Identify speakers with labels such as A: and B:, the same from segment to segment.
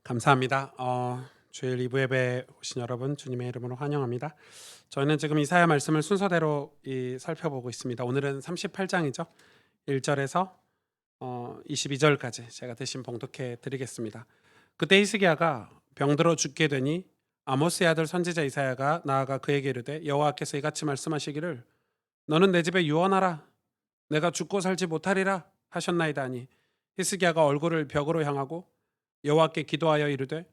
A: 감사합니다. 주일 2부 예배 오신 여러분 주님의 이름으로 환영합니다. 저희는 지금 이사야 말씀을 순서대로 살펴보고 있습니다. 오늘은 38장이죠. 1절에서 22절까지 제가 대신 봉독해 드리겠습니다. 그때 히스기야가 병들어 죽게 되니 아모스의 아들 선지자 이사야가 나아가 그에게 이르되 여호와께서 이같이 말씀하시기를 너는 내 집에 유언하라 내가 죽고 살지 못하리라 하셨나이다 하니 히스기야가 얼굴을 벽으로 향하고 여호와께 기도하여 이르되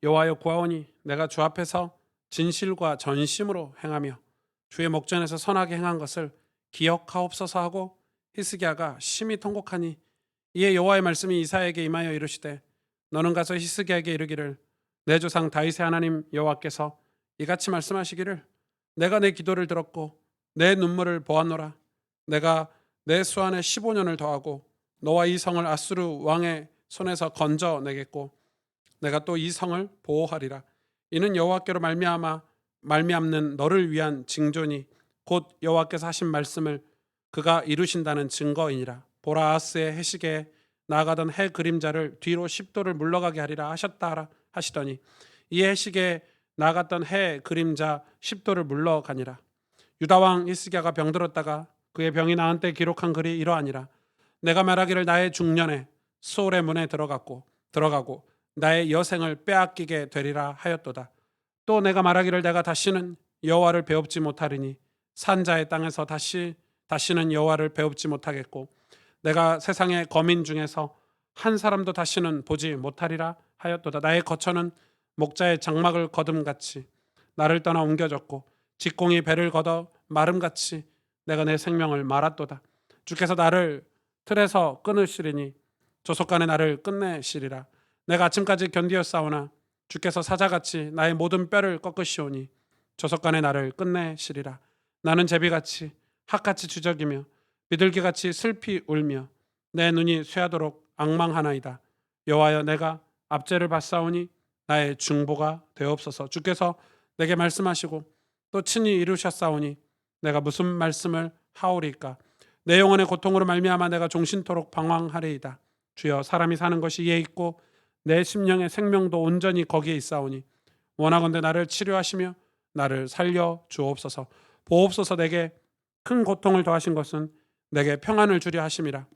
A: 여호와여 구하오니 내가 주 앞에서 진실과 전심으로 행하며 주의 목전에서 선하게 행한 것을 기억하옵소서 하고 히스기야가 심히 통곡하니 이에 여호와의 말씀이 이사야에게 임하여 이르시되 너는 가서 히스기야에게 이르기를 내 조상 다윗의 하나님 여호와께서 이같이 말씀하시기를 내가 내 기도를 들었고 내 눈물을 보았노라 내가 내 수안에 15년을 더하고 너와 이 성을 아수르 왕의 손에서 건져 내겠고 내가 또 이 성을 보호하리라. 이는 여호와께로 말미암는 너를 위한 징조니 곧 여호와께서 하신 말씀을 그가 이루신다는 증거이니라. 보라 아하스의 해시계에 나아가던 해 그림자를 뒤로 10도를 물러가게 하리라 하셨다 하시더니 이 해시계에 나아갔던 해 그림자 10도를 물러가니라. 유다 왕 히스기야가 병들었다가 그의 병이 나은 때 기록한 글이 이러하니라. 내가 말하기를 나의 중년에 수올의 문에 들어가고 나의 여생을 빼앗기게 되리라 하였도다. 또 내가 말하기를 내가 다시는 여호와를 배웁지 못하리니 산자의 땅에서 다시는 여호와를 배웁지 못하겠고 내가 세상의 거민 중에서 한 사람도 다시는 보지 못하리라 하였도다. 나의 거처는 목자의 장막을 거둠같이 나를 떠나 옮겨졌고 직공이 배를 걷어 마름같이 내가 내 생명을 말았도다. 주께서 나를 틀에서 끊으시리니 조속간에 나를 끝내시리라. 내가 아침까지 견디었사오나 주께서 사자같이 나의 모든 뼈를 꺾으시오니 조속간에 나를 끝내시리라. 나는 제비같이 학같이 주저기며 비둘기같이 슬피 울며 내 눈이 쇠하도록 앙망하나이다. 여호와여 내가 압제를 받사오니 나의 중보가 되옵소서. 주께서 내게 말씀하시고 또 친히 이루셨사오니 내가 무슨 말씀을 하오리까. 내 영혼의 고통으로 말미암아 내가 종신토록 방황하리이다. 주여 사람이 사는 것이 이에 있고 내 심령의 생명도 온전히 거기에 있사오니 원하건대 나를 치료하시며 나를 살려 주옵소서. 보옵소서. 내게 큰 고통을 더하신 것은 내게 평안을 주려 하심이라.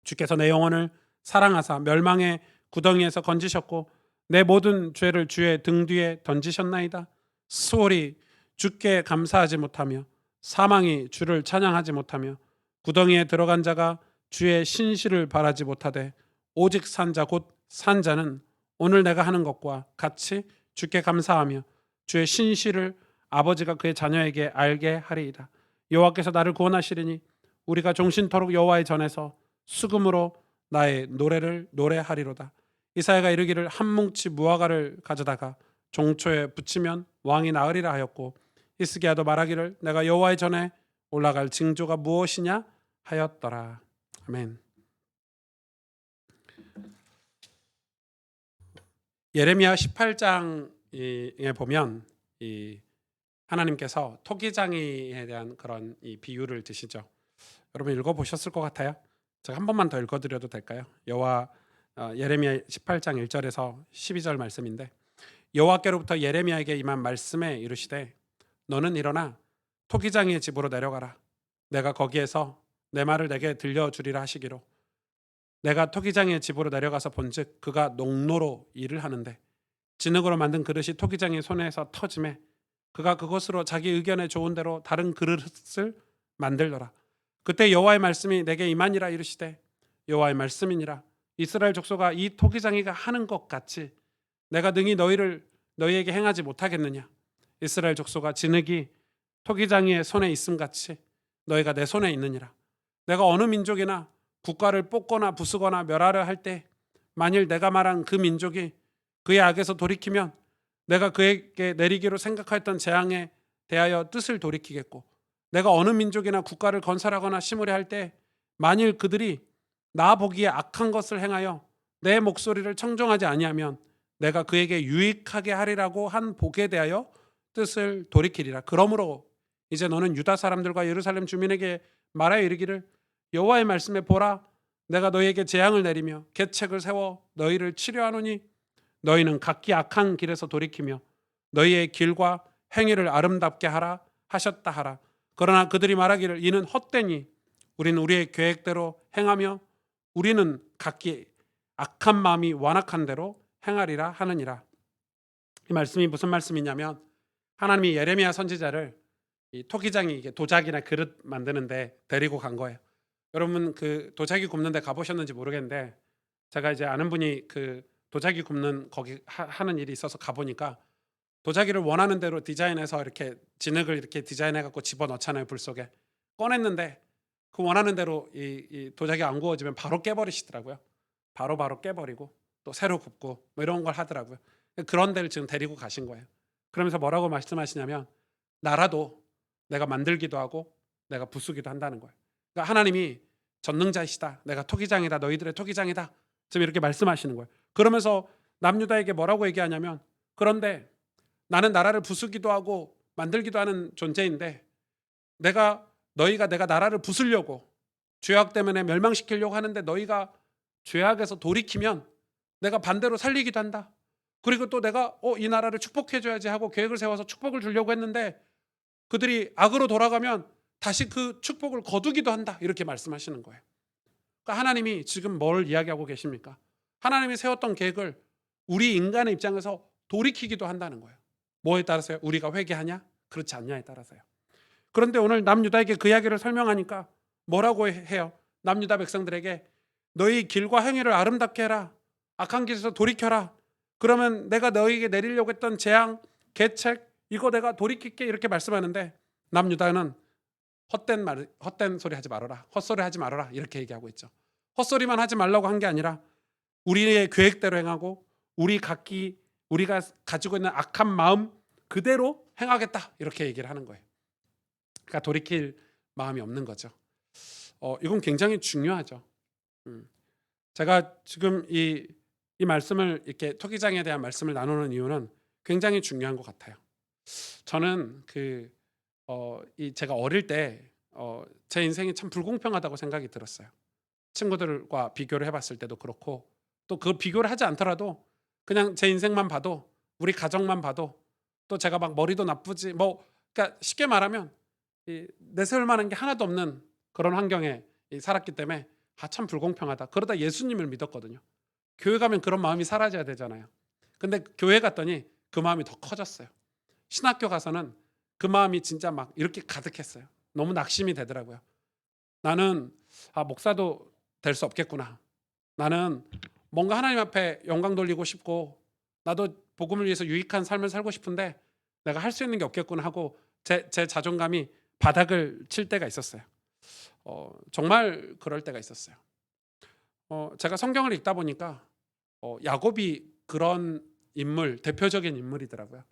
A: 주께서 내 영혼을 사랑하사 멸망의 구덩이에서 건지셨고 내 모든 죄를 주의 등 뒤에 던지셨나이다. 수월이 주께 감사하지 못하며 사망이 주를 찬양하지 못하며 구덩이에 들어간 자가 주의 신실을 바라지 못하되 오직 산자 곧 산자는 오늘 내가 하는 것과 같이 주께 감사하며 주의 신실을 아버지가 그의 자녀에게 알게 하리이다. 여호와께서 나를 구원하시리니 우리가 종신토록 여호와의 전에서 수금으로 나의 노래를 노래하리로다. 이사야가 이르기를 한 뭉치 무화과를 가져다가 종초에 붙이면 왕이 나으리라 하였고 히스기야도 말하기를 내가 여호와의 전에 올라갈 징조가 무엇이냐 하였더라. 아멘. 예레미야 18장에 보면 하나님께서 토기장이에 대한 그런 비유를 드시죠. 여러분 읽어보셨을 것 같아요. 제가 한 번만 더 읽어드려도 될까요? 예레미야 18장 1절에서 12절 말씀인데 여호와께로부터 예레미야에게 임한 말씀에 이르시되 너는 일어나 토기장이의 집으로 내려가라. 내가 거기에서 내 말을 내게 들려주리라 하시기로 내가 토기장의 집으로 내려가서 본즉 그가 농로로 일을 하는데 진흙으로 만든 그릇이 토기장의 손에서 터짐에 그가 그것으로 자기 의견에 좋은 대로 다른 그릇을 만들더라. 그때 여호와의 말씀이 내게 임하니라. 이르시되 여호와의 말씀이니라. 이스라엘 족속아 이 토기장이가 하는 것 같이 내가 능히 너희에게 행하지 못하겠느냐. 이스라엘 족속아 진흙이 토기장이의 손에 있음 같이 너희가 내 손에 있느니라. 내가 어느 민족이나 국가를 뽑거나 부수거나 멸하려 할 때 만일 내가 말한 그 민족이 그의 악에서 돌이키면 내가 그에게 내리기로 생각하였던 재앙에 대하여 뜻을 돌이키겠고 내가 어느 민족이나 국가를 건설하거나 심으려 할 때 만일 그들이 나 보기에 악한 것을 행하여 내 목소리를 청종하지 아니하면 내가 그에게 유익하게 하리라고 한 복에 대하여 뜻을 돌이키리라. 그러므로 이제 너는 유다 사람들과 예루살렘 주민에게 말하여 이르기를 여호와의 말씀에 보라 내가 너희에게 재앙을 내리며 계책을 세워 너희를 치료하노니 너희는 각기 악한 길에서 돌이키며 너희의 길과 행위를 아름답게 하라 하셨다 하라. 그러나 그들이 말하기를 이는 헛되니 우리는 우리의 계획대로 행하며 우리는 각기 악한 마음이 완악한 대로 행하리라 하느니라. 이 말씀이 무슨 말씀이냐면 하나님이 예레미야 선지자를 이 토기장이 이게 도자기나 그릇 만드는데 데리고 간 거예요. 여러분 그 도자기 굽는 데 가보셨는지 모르겠는데 제가 이제 아는 분이 그 도자기 굽는 거기 하는 일이 있어서 가보니까 도자기를 원하는 대로 디자인해서 이렇게 진흙을 이렇게 디자인해 갖고 집어 넣잖아요. 불 속에 꺼냈는데 그 원하는 대로 이 도자기 안 구워지면 바로 깨버리시더라고요. 바로 깨버리고 또 새로 굽고 뭐 이런 걸 하더라고요. 그런 데를 지금 데리고 가신 거예요. 그러면서 뭐라고 말씀하시냐면 나라도 내가 만들기도 하고 내가 부수기도 한다는 거예요. 그러니까 하나님이 전능자이시다. 내가 토기장이다. 너희들의 토기장이다. 지금 이렇게 말씀하시는 거예요. 그러면서 남유다에게 뭐라고 얘기하냐면 그런데 나는 나라를 부수기도 하고 만들기도 하는 존재인데 너희가 내가 나라를 부수려고 죄악 때문에 멸망시키려고 하는데 너희가 죄악에서 돌이키면 내가 반대로 살리기도 한다. 그리고 또 내가 이 나라를 축복해줘야지 하고 계획을 세워서 축복을 주려고 했는데 그들이 악으로 돌아가면 다시 그 축복을 거두기도 한다. 이렇게 말씀하시는 거예요. 그러니까 하나님이 지금 뭘 이야기하고 계십니까? 하나님이 세웠던 계획을 우리 인간의 입장에서 돌이키기도 한다는 거예요. 뭐에 따라서요? 우리가 회개하냐? 그렇지 않냐에 따라서요. 그런데 오늘 남유다에게 그 이야기를 설명하니까 뭐라고 해요? 남유다 백성들에게 너희 길과 행위를 아름답게 해라. 악한 길에서 돌이켜라. 그러면 내가 너희에게 내리려고 했던 재앙, 계책 이거 내가 돌이킬게 이렇게 말씀하는데 남유다는 헛된 소리 하지 말아라. 헛소리 하지 말아라. 이렇게 얘기하고 있죠. 헛소리만 하지 말라고 한 게 아니라 우리의 계획대로 행하고 우리가 가지고 있는 악한 마음 그대로 행하겠다. 이렇게 얘기를 하는 거예요. 그러니까 돌이킬 마음이 없는 거죠. 이건 굉장히 중요하죠. 제가 지금 이 말씀을 이렇게 토기장에 대한 말씀을 나누는 이유는 굉장히 중요한 것 같아요. 저는 제가 어릴 때 제 인생이 참 불공평하다고 생각이 들었어요. 친구들과 비교를 해봤을 때도 그렇고 또 그 비교를 하지 않더라도 그냥 제 인생만 봐도 우리 가정만 봐도 또 제가 막 머리도 나쁘지 그러니까 쉽게 말하면 내세울 만한 게 하나도 없는 그런 환경에 살았기 때문에 참 불공평하다. 그러다 예수님을 믿었거든요. 교회 가면 그런 마음이 사라져야 되잖아요. 근데 교회 갔더니 그 마음이 더 커졌어요. 신학교 가서는 그 마음이 진짜 막 이렇게 가득했어요. 너무 낙심이 되더라고요. 나는 목사도 될 수 없겠구나. 나는 뭔가 하나님 앞에 영광 돌리고 싶고 나도 복음을 위해서 유익한 삶을 살고 싶은데 내가 할 수 있는 게 없겠구나 하고 제 자존감이 바닥을 칠 때가 있었어요. 정말 그럴 때가 있었어요. 제가 성경을 읽다 보니까 야곱이 그런 대표적인 인물이더라고요.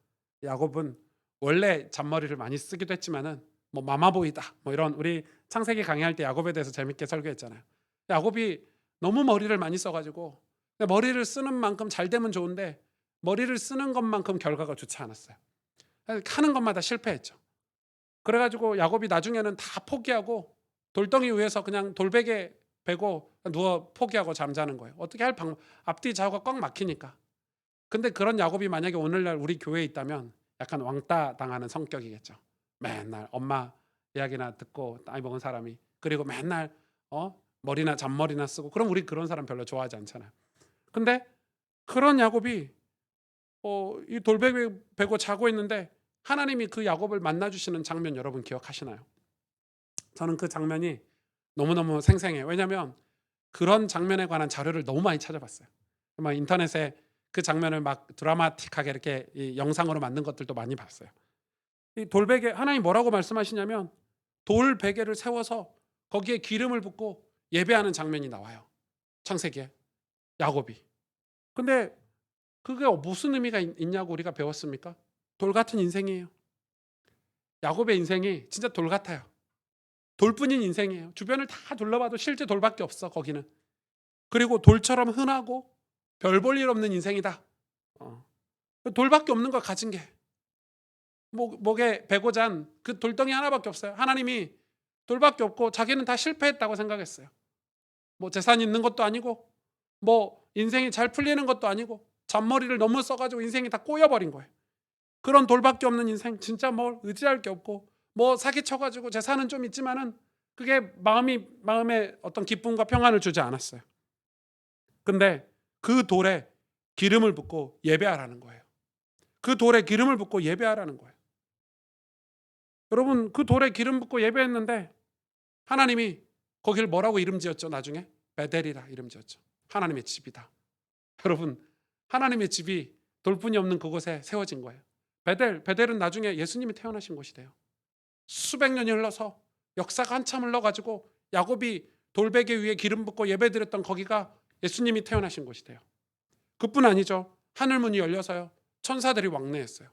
A: 야곱은 원래 잔머리를 많이 쓰기도 했지만은 마마보이다 이런 우리 창세기 강의할 때 야곱에 대해서 재밌게 설교했잖아요. 야곱이 너무 머리를 많이 써가지고 머리를 쓰는 만큼 잘 되면 좋은데 머리를 쓰는 것만큼 결과가 좋지 않았어요. 하는 것마다 실패했죠. 그래가지고 야곱이 나중에는 다 포기하고 돌덩이 위에서 그냥 돌베개 베고 누워 포기하고 잠자는 거예요. 어떻게 할 방법 앞뒤 좌우가 꽉 막히니까. 근데 그런 야곱이 만약에 오늘날 우리 교회에 있다면 약간 왕따 당하는 성격이겠죠. 맨날 엄마 이야기나 듣고 나이 먹은 사람이 그리고 맨날 머리나 잔머리나 쓰고 그럼 우리 그런 사람 별로 좋아하지 않잖아요. 근데 그런 야곱이 이 돌베개 베고 자고 있는데 하나님이 그 야곱을 만나주시는 장면 여러분 기억하시나요? 저는 그 장면이 너무너무 생생해요. 왜냐하면 그런 장면에 관한 자료를 너무 많이 찾아봤어요. 막 인터넷에 그 장면을 막 드라마틱하게 이렇게 이 영상으로 만든 것들도 많이 봤어요. 이 돌베개 하나님 뭐라고 말씀하시냐면 돌베개를 세워서 거기에 기름을 붓고 예배하는 장면이 나와요. 창세기에 야곱이. 근데 그게 무슨 의미가 있냐고 우리가 배웠습니까? 돌 같은 인생이에요. 야곱의 인생이 진짜 돌 같아요. 돌뿐인 인생이에요. 주변을 다 둘러봐도 실제 돌밖에 없어 거기는. 그리고 돌처럼 흔하고 별 볼 일 없는 인생이다. 돌밖에 없는 걸 가진 게 목에 베고 잔 그 돌덩이 하나밖에 없어요. 하나님이 돌밖에 없고 자기는 다 실패했다고 생각했어요. 재산 있는 것도 아니고 인생이 잘 풀리는 것도 아니고 잔머리를 너무 써가지고 인생이 다 꼬여버린 거예요. 그런 돌밖에 없는 인생, 진짜 뭘 의지할 게 없고 뭐 사기쳐가지고 재산은 좀 있지만은 그게 마음에 어떤 기쁨과 평안을 주지 않았어요. 근데 그 돌에 기름을 붓고 예배하라는 거예요. 그 돌에 기름을 붓고 예배하라는 거예요. 여러분, 그 돌에 기름 붓고 예배했는데 하나님이 거기를 뭐라고 이름 지었죠? 나중에 베델이라 이름 지었죠. 하나님의 집이다. 여러분, 하나님의 집이 돌뿐이 없는 그곳에 세워진 거예요. 베델은 나중에 예수님이 태어나신 곳이 돼요. 수백 년이 흘러서 역사가 한참 흘러가지고 야곱이 돌베개 위에 기름 붓고 예배드렸던 거기가 예수님이 태어나신 곳이 돼요. 그뿐 아니죠. 하늘문이 열려서요, 천사들이 왕래했어요.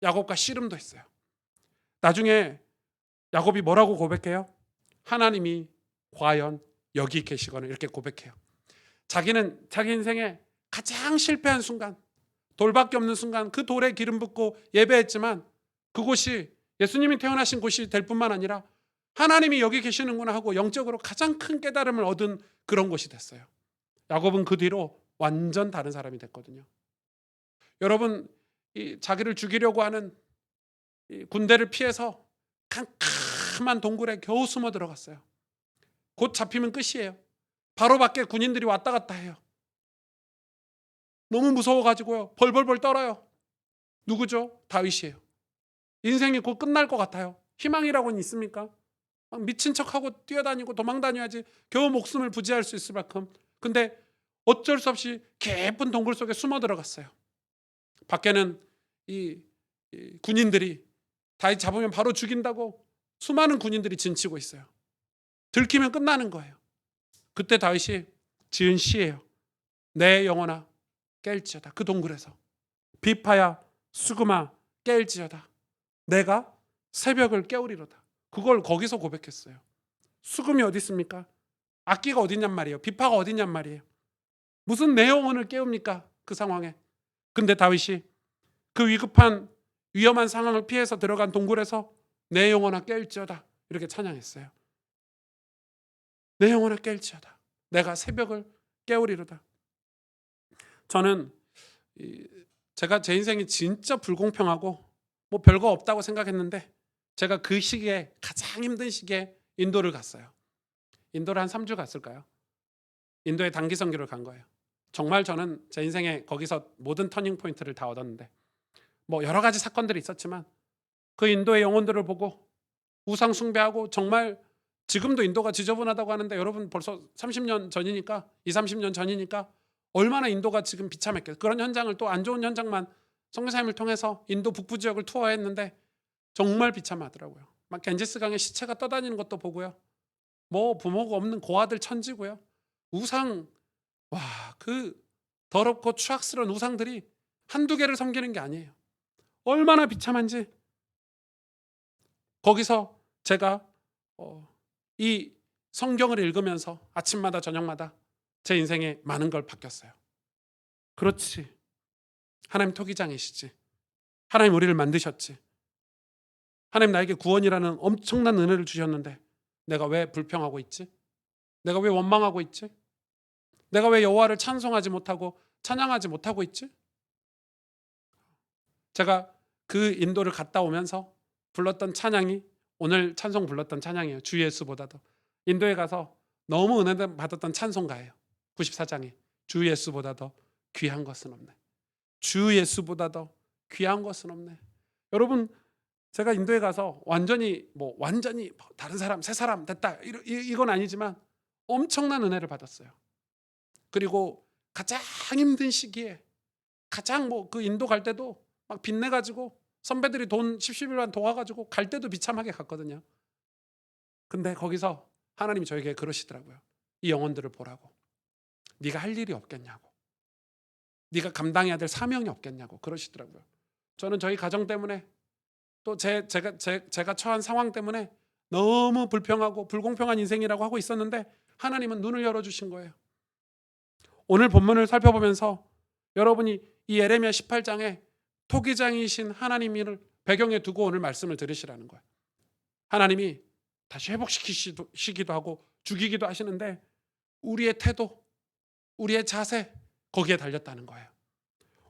A: 야곱과 씨름도 했어요. 나중에 야곱이 뭐라고 고백해요? 하나님이 과연 여기 계시거늘, 이렇게 고백해요. 자기는 자기 인생에 가장 실패한 순간, 돌밖에 없는 순간 그 돌에 기름 붓고 예배했지만 그곳이 예수님이 태어나신 곳이 될 뿐만 아니라 하나님이 여기 계시는구나 하고 영적으로 가장 큰 깨달음을 얻은 그런 곳이 됐어요. 야곱은 그 뒤로 완전 다른 사람이 됐거든요. 여러분, 이 자기를 죽이려고 하는 이 군대를 피해서 캄캄한 동굴에 겨우 숨어 들어갔어요. 곧 잡히면 끝이에요. 바로 밖에 군인들이 왔다 갔다 해요. 너무 무서워가지고요, 벌벌벌 떨어요. 누구죠? 다윗이에요. 인생이 곧 끝날 것 같아요. 희망이라고는 있습니까? 막 미친 척하고 뛰어다니고 도망 다녀야지 겨우 목숨을 부지할 수 있을 만큼. 근데 어쩔 수 없이 깊은 동굴 속에 숨어 들어갔어요. 밖에는 이 군인들이 다윗 잡으면 바로 죽인다고 수많은 군인들이 진치고 있어요. 들키면 끝나는 거예요. 그때 다윗이 지은 시예요. 내 영혼아 깰지어다. 그 동굴에서 비파야 수금아 깰지어다. 내가 새벽을 깨우리로다. 그걸 거기서 고백했어요. 수금이 어디 있습니까? 악기가 어딨냔 말이에요. 비파가 어딨냔 말이에요. 무슨 내 영혼을 깨웁니까? 그 상황에. 근데 다윗이 그 위급한 위험한 상황을 피해서 들어간 동굴에서 내 영혼아 깰지어다, 이렇게 찬양했어요. 내 영혼아 깰지어다. 내가 새벽을 깨우리로다. 저는 제가 제 인생이 진짜 불공평하고 뭐 별거 없다고 생각했는데 제가 그 시기에, 가장 힘든 시기에 인도를 갔어요. 인도를 한 3주 갔을까요? 인도에 단기 선교를 간 거예요. 정말 저는 제 인생에 거기서 모든 터닝 포인트를 다 얻었는데 뭐 여러 가지 사건들이 있었지만 그 인도의 영혼들을 보고 우상 숭배하고, 정말 지금도 인도가 지저분하다고 하는데 여러분 벌써 30년 전이니까, 20, 30년 전이니까 얼마나 인도가 지금 비참했겠어요. 그런 현장을, 또 안 좋은 현장만 선교사님을 통해서 인도 북부 지역을 투어했는데 정말 비참하더라고요. 막 겐지스강에 시체가 떠다니는 것도 보고요. 뭐 부모가 없는 고아들 천지고요. 우상, 와, 그 더럽고 추악스러운 우상들이 한두 개를 섬기는 게 아니에요. 얼마나 비참한지. 거기서 제가 이 성경을 읽으면서 아침마다 저녁마다 제 인생에 많은 걸 바뀌었어요. 그렇지, 하나님 토기장이시지. 하나님 우리를 만드셨지. 하나님 나에게 구원이라는 엄청난 은혜를 주셨는데 내가 왜 불평하고 있지? 내가 왜 원망하고 있지? 내가 왜 여호와를 찬송하지 못하고 찬양하지 못하고 있지? 제가 그 인도를 갔다 오면서 불렀던 찬양이 오늘 찬송 불렀던 찬양이에요. 주 예수보다도. 인도에 가서 너무 은혜 받았던 찬송가예요. 94장에 주 예수보다도 귀한 것은 없네. 주 예수보다도 귀한 것은 없네. 여러분, 제가 인도에 가서 완전히 다른 사람, 새 사람 됐다, 이건 아니지만 엄청난 은혜를 받았어요. 그리고 가장 힘든 시기에, 가장 그 인도 갈 때도 막 빚내가지고 선배들이 돈 10-11만 도와가지고 갈 때도 비참하게 갔거든요. 근데 거기서 하나님이 저에게 그러시더라고요. 이 영혼들을 보라고. 네가 할 일이 없겠냐고. 네가 감당해야 될 사명이 없겠냐고 그러시더라고요. 저는 저희 가정 때문에, 또 제가 처한 상황 때문에 너무 불평하고 불공평한 인생이라고 하고 있었는데 하나님은 눈을 열어주신 거예요. 오늘 본문을 살펴보면서 여러분이 이 예레미야 18장에 토기장이신 하나님을 배경에 두고 오늘 말씀을 들으시라는 거예요. 하나님이 다시 회복시키시기도 하고 죽이기도 하시는데 우리의 태도, 우리의 자세, 거기에 달렸다는 거예요.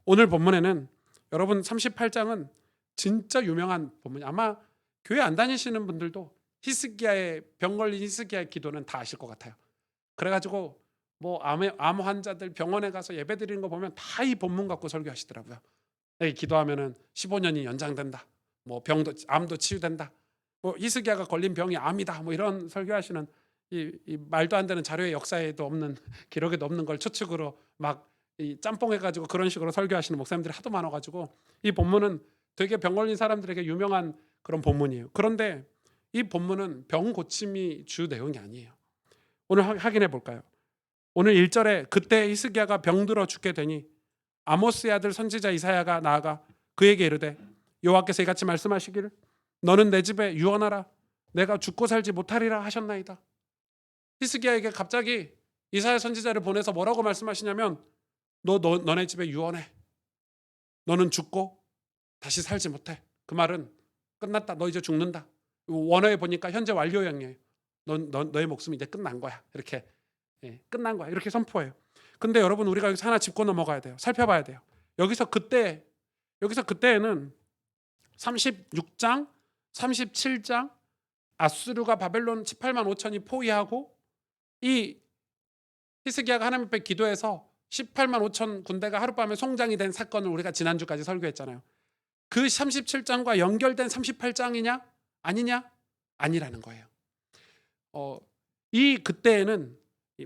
A: 오늘 본문에는 여러분 38장은 진짜 유명한 본문이 아마 교회 안 다니시는 분들도 히스기야의 병 걸린 히스기야의 기도는 다 아실 것 같아요. 그래가지고 뭐 암 환자들 병원에 가서 예배 드리는 거 보면 다 이 본문 갖고 설교하시더라고요. 여기 기도하면은 15년이 연장된다. 뭐 암도 치유된다. 뭐 히스기야가 걸린 병이 암이다. 뭐 이런 설교하시는 이 말도 안 되는 자료의 역사에도 없는 기록에도 없는 걸 추측으로 막 이 짬뽕해가지고 그런 식으로 설교하시는 목사님들이 하도 많아가지고 이 본문은 되게 병 걸린 사람들에게 유명한 그런 본문이에요. 그런데 이 본문은 병 고침이 주 내용이 아니에요. 오늘 확인해 볼까요? 오늘 1절에 그때 히스기야가 병들어 죽게 되니 아모스의 아들 선지자 이사야가 나아가 그에게 이르되 여호와께서 이같이 말씀하시기를 너는 내 집에 유언하라 내가 죽고 살지 못하리라 하셨나이다. 히스기야에게 갑자기 이사야 선지자를 보내서 뭐라고 말씀하시냐면 너네 집에 유언해. 너는 죽고 다시 살지 못해. 그 말은 끝났다. 너 이제 죽는다. 원어에 보니까 현재 완료형이에요. 너의 목숨이 이제 끝난 거야. 이렇게 끝난 거야. 이렇게 선포해요. 근데 여러분 우리가 여기서 하나 짚고 넘어가야 돼요. 살펴봐야 돼요. 여기서 그때에는 36장, 37장 아수르가 바벨론 18만 5천이 포위하고 이 히스기야가 하나님 앞에 기도해서 18만 5천 군대가 하룻밤에 송장이 된 사건을 우리가 지난주까지 설교했잖아요. 그 37장과 연결된 38장이냐? 아니냐? 아니라는 거예요. 그때에는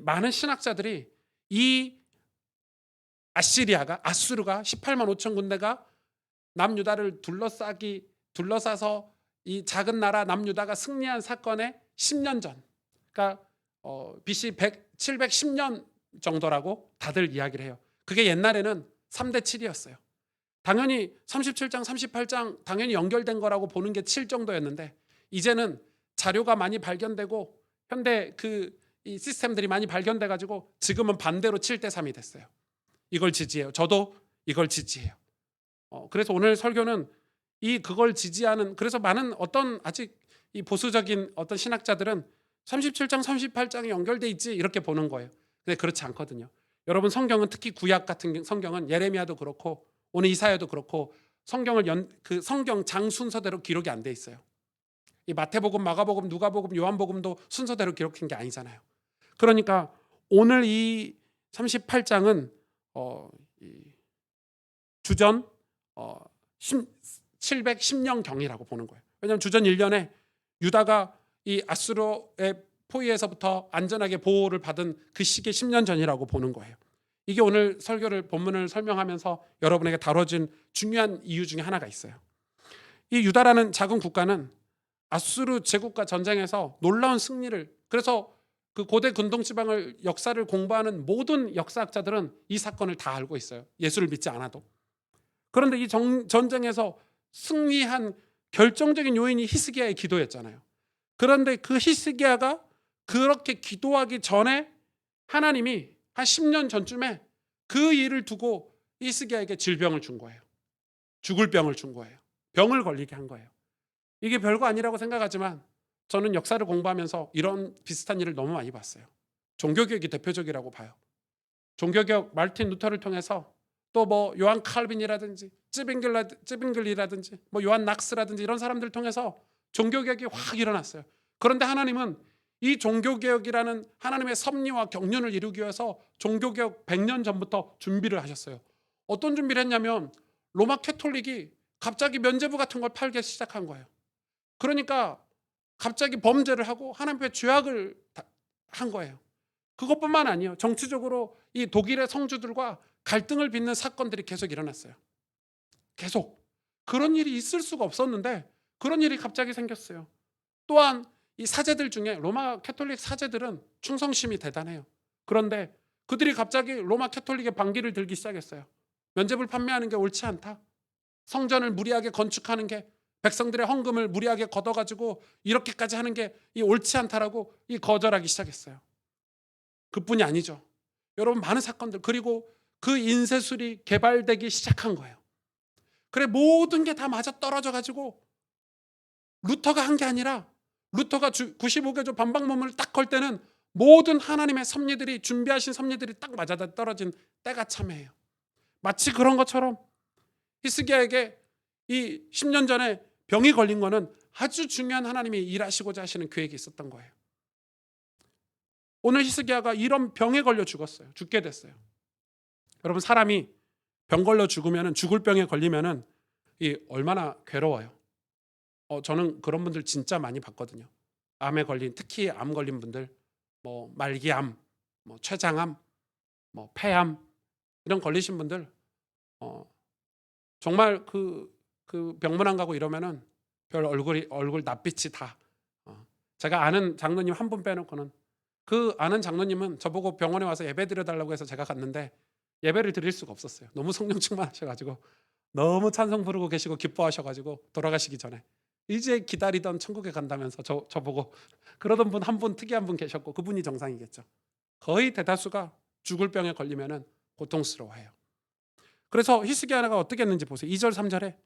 A: 많은 신학자들이 이 아수르가 18만 5천 군대가 남유다를 둘러싸서 이 작은 나라 남유다가 승리한 사건의 10년 전, 그러니까 BC 710년 정도라고 다들 이야기를 해요. 그게 옛날에는 3대 7이었어요. 당연히 37장, 38장 당연히 연결된 거라고 보는 게 7 정도였는데 이제는 자료가 많이 발견되고 현대 이 시스템들이 많이 발견돼 가지고 지금은 반대로 7대 3이 됐어요. 이걸 지지해요. 저도 이걸 지지해요. 그래서 오늘 설교는 그걸 지지하는, 그래서 많은 어떤 아직 이 보수적인 어떤 신학자들은 37장, 38장이 연결돼 있지 이렇게 보는 거예요. 근데 그렇지 않거든요. 여러분 성경은 특히 구약 같은 성경은 예레미야도 그렇고 오늘 이사야도 그렇고 성경을 그 성경 장 순서대로 기록이 안 돼 있어요. 이 마태복음, 마가복음, 누가복음, 요한복음도 순서대로 기록한 게 아니잖아요. 그러니까 오늘 이 38장은 주전 710년경이라고 보는 거예요. 왜냐하면 주전 1년에 유다가 이 아수르의 포위에서부터 안전하게 보호를 받은 그 시기 10년 전이라고 보는 거예요. 이게 오늘 본문을 설명하면서 여러분에게 다뤄진 중요한 이유 중에 하나가 있어요. 이 유다라는 작은 국가는 아수르 제국과 전쟁에서 놀라운 승리를, 그래서 그 고대 근동지방을 역사를 공부하는 모든 역사학자들은 이 사건을 다 알고 있어요. 예수를 믿지 않아도. 그런데 이 전쟁에서 승리한 결정적인 요인이 히스기야의 기도였잖아요. 그런데 그 히스기야가 그렇게 기도하기 전에 하나님이 한 10년 전쯤에 그 일을 두고 히스기야에게 질병을 준 거예요. 죽을 병을 준 거예요. 병을 걸리게 한 거예요. 이게 별거 아니라고 생각하지만 저는 역사를 공부하면서 이런 비슷한 일을 너무 많이 봤어요. 종교개혁이 대표적이라고 봐요. 종교개혁 마르틴 루터를 통해서 또 뭐 요한 칼빈이라든지 찌빙글이라든지 뭐 요한 낙스라든지 이런 사람들을 통해서 종교개혁이 확 일어났어요. 그런데 하나님은 이 종교개혁이라는 하나님의 섭리와 경륜을 이루기 위해서 종교개혁 100년 전부터 준비를 하셨어요. 어떤 준비를 했냐면 로마 캐톨릭이 갑자기 면죄부 같은 걸 팔기 시작한 거예요. 그러니까 갑자기 범죄를 하고 하나님 앞에 죄악을 한 거예요. 그것뿐만 아니에요. 정치적으로 이 독일의 성주들과 갈등을 빚는 사건들이 계속 일어났어요. 계속. 그런 일이 있을 수가 없었는데 그런 일이 갑자기 생겼어요. 또한 이 사제들 중에 로마 캐톨릭 사제들은 충성심이 대단해요. 그런데 그들이 갑자기 로마 캐톨릭의 반기를 들기 시작했어요. 면죄부를 판매하는 게 옳지 않다. 성전을 무리하게 건축하는 게, 백성들의 헌금을 무리하게 걷어가지고 이렇게까지 하는 게 옳지 않다라고 거절하기 시작했어요. 그뿐이 아니죠. 여러분 많은 사건들, 그리고 그 인쇄술이 개발되기 시작한 거예요. 그래 모든 게 다 맞아 떨어져 가지고 루터가 한 게 아니라 루터가 95개조 반박문을 딱 걸 때는 모든 하나님의 섭리들이, 준비하신 섭리들이 딱 맞아 떨어진 때가 참해요. 마치 그런 것처럼 히스기야에게 이 10년 전에 병이 걸린 거는 아주 중요한 하나님이 일하시고자 하시는 계획이 있었던 거예요. 오늘 히스기야가 이런 병에 걸려 죽었어요. 죽게 됐어요. 여러분, 사람이 병 걸려 죽으면은, 죽을 병에 걸리면은 이 얼마나 괴로워요. 저는 그런 분들 진짜 많이 봤거든요. 암에 걸린, 특히 암 걸린 분들, 뭐 말기암, 뭐 췌장암, 뭐 폐암 이런 걸리신 분들, 정말 그 병문 안 가고 이러면은 별 얼굴 낯빛이 다. 제가 아는 장로님 한 분 빼놓고는, 그 아는 장로님은 저보고 병원에 와서 예배 드려달라고 해서 제가 갔는데 예배를 드릴 수가 없었어요. 너무 성령 충만하셔가지고, 너무 찬송 부르고 계시고 기뻐하셔가지고 돌아가시기 전에 이제 기다리던 천국에 간다면서 저보고 그러던 분 한 분, 특이한 분 계셨고, 그분이 정상이겠죠. 거의 대다수가 죽을 병에 걸리면은 고통스러워해요. 그래서 히스기야가 어떻게 했는지 보세요. 2절 3절에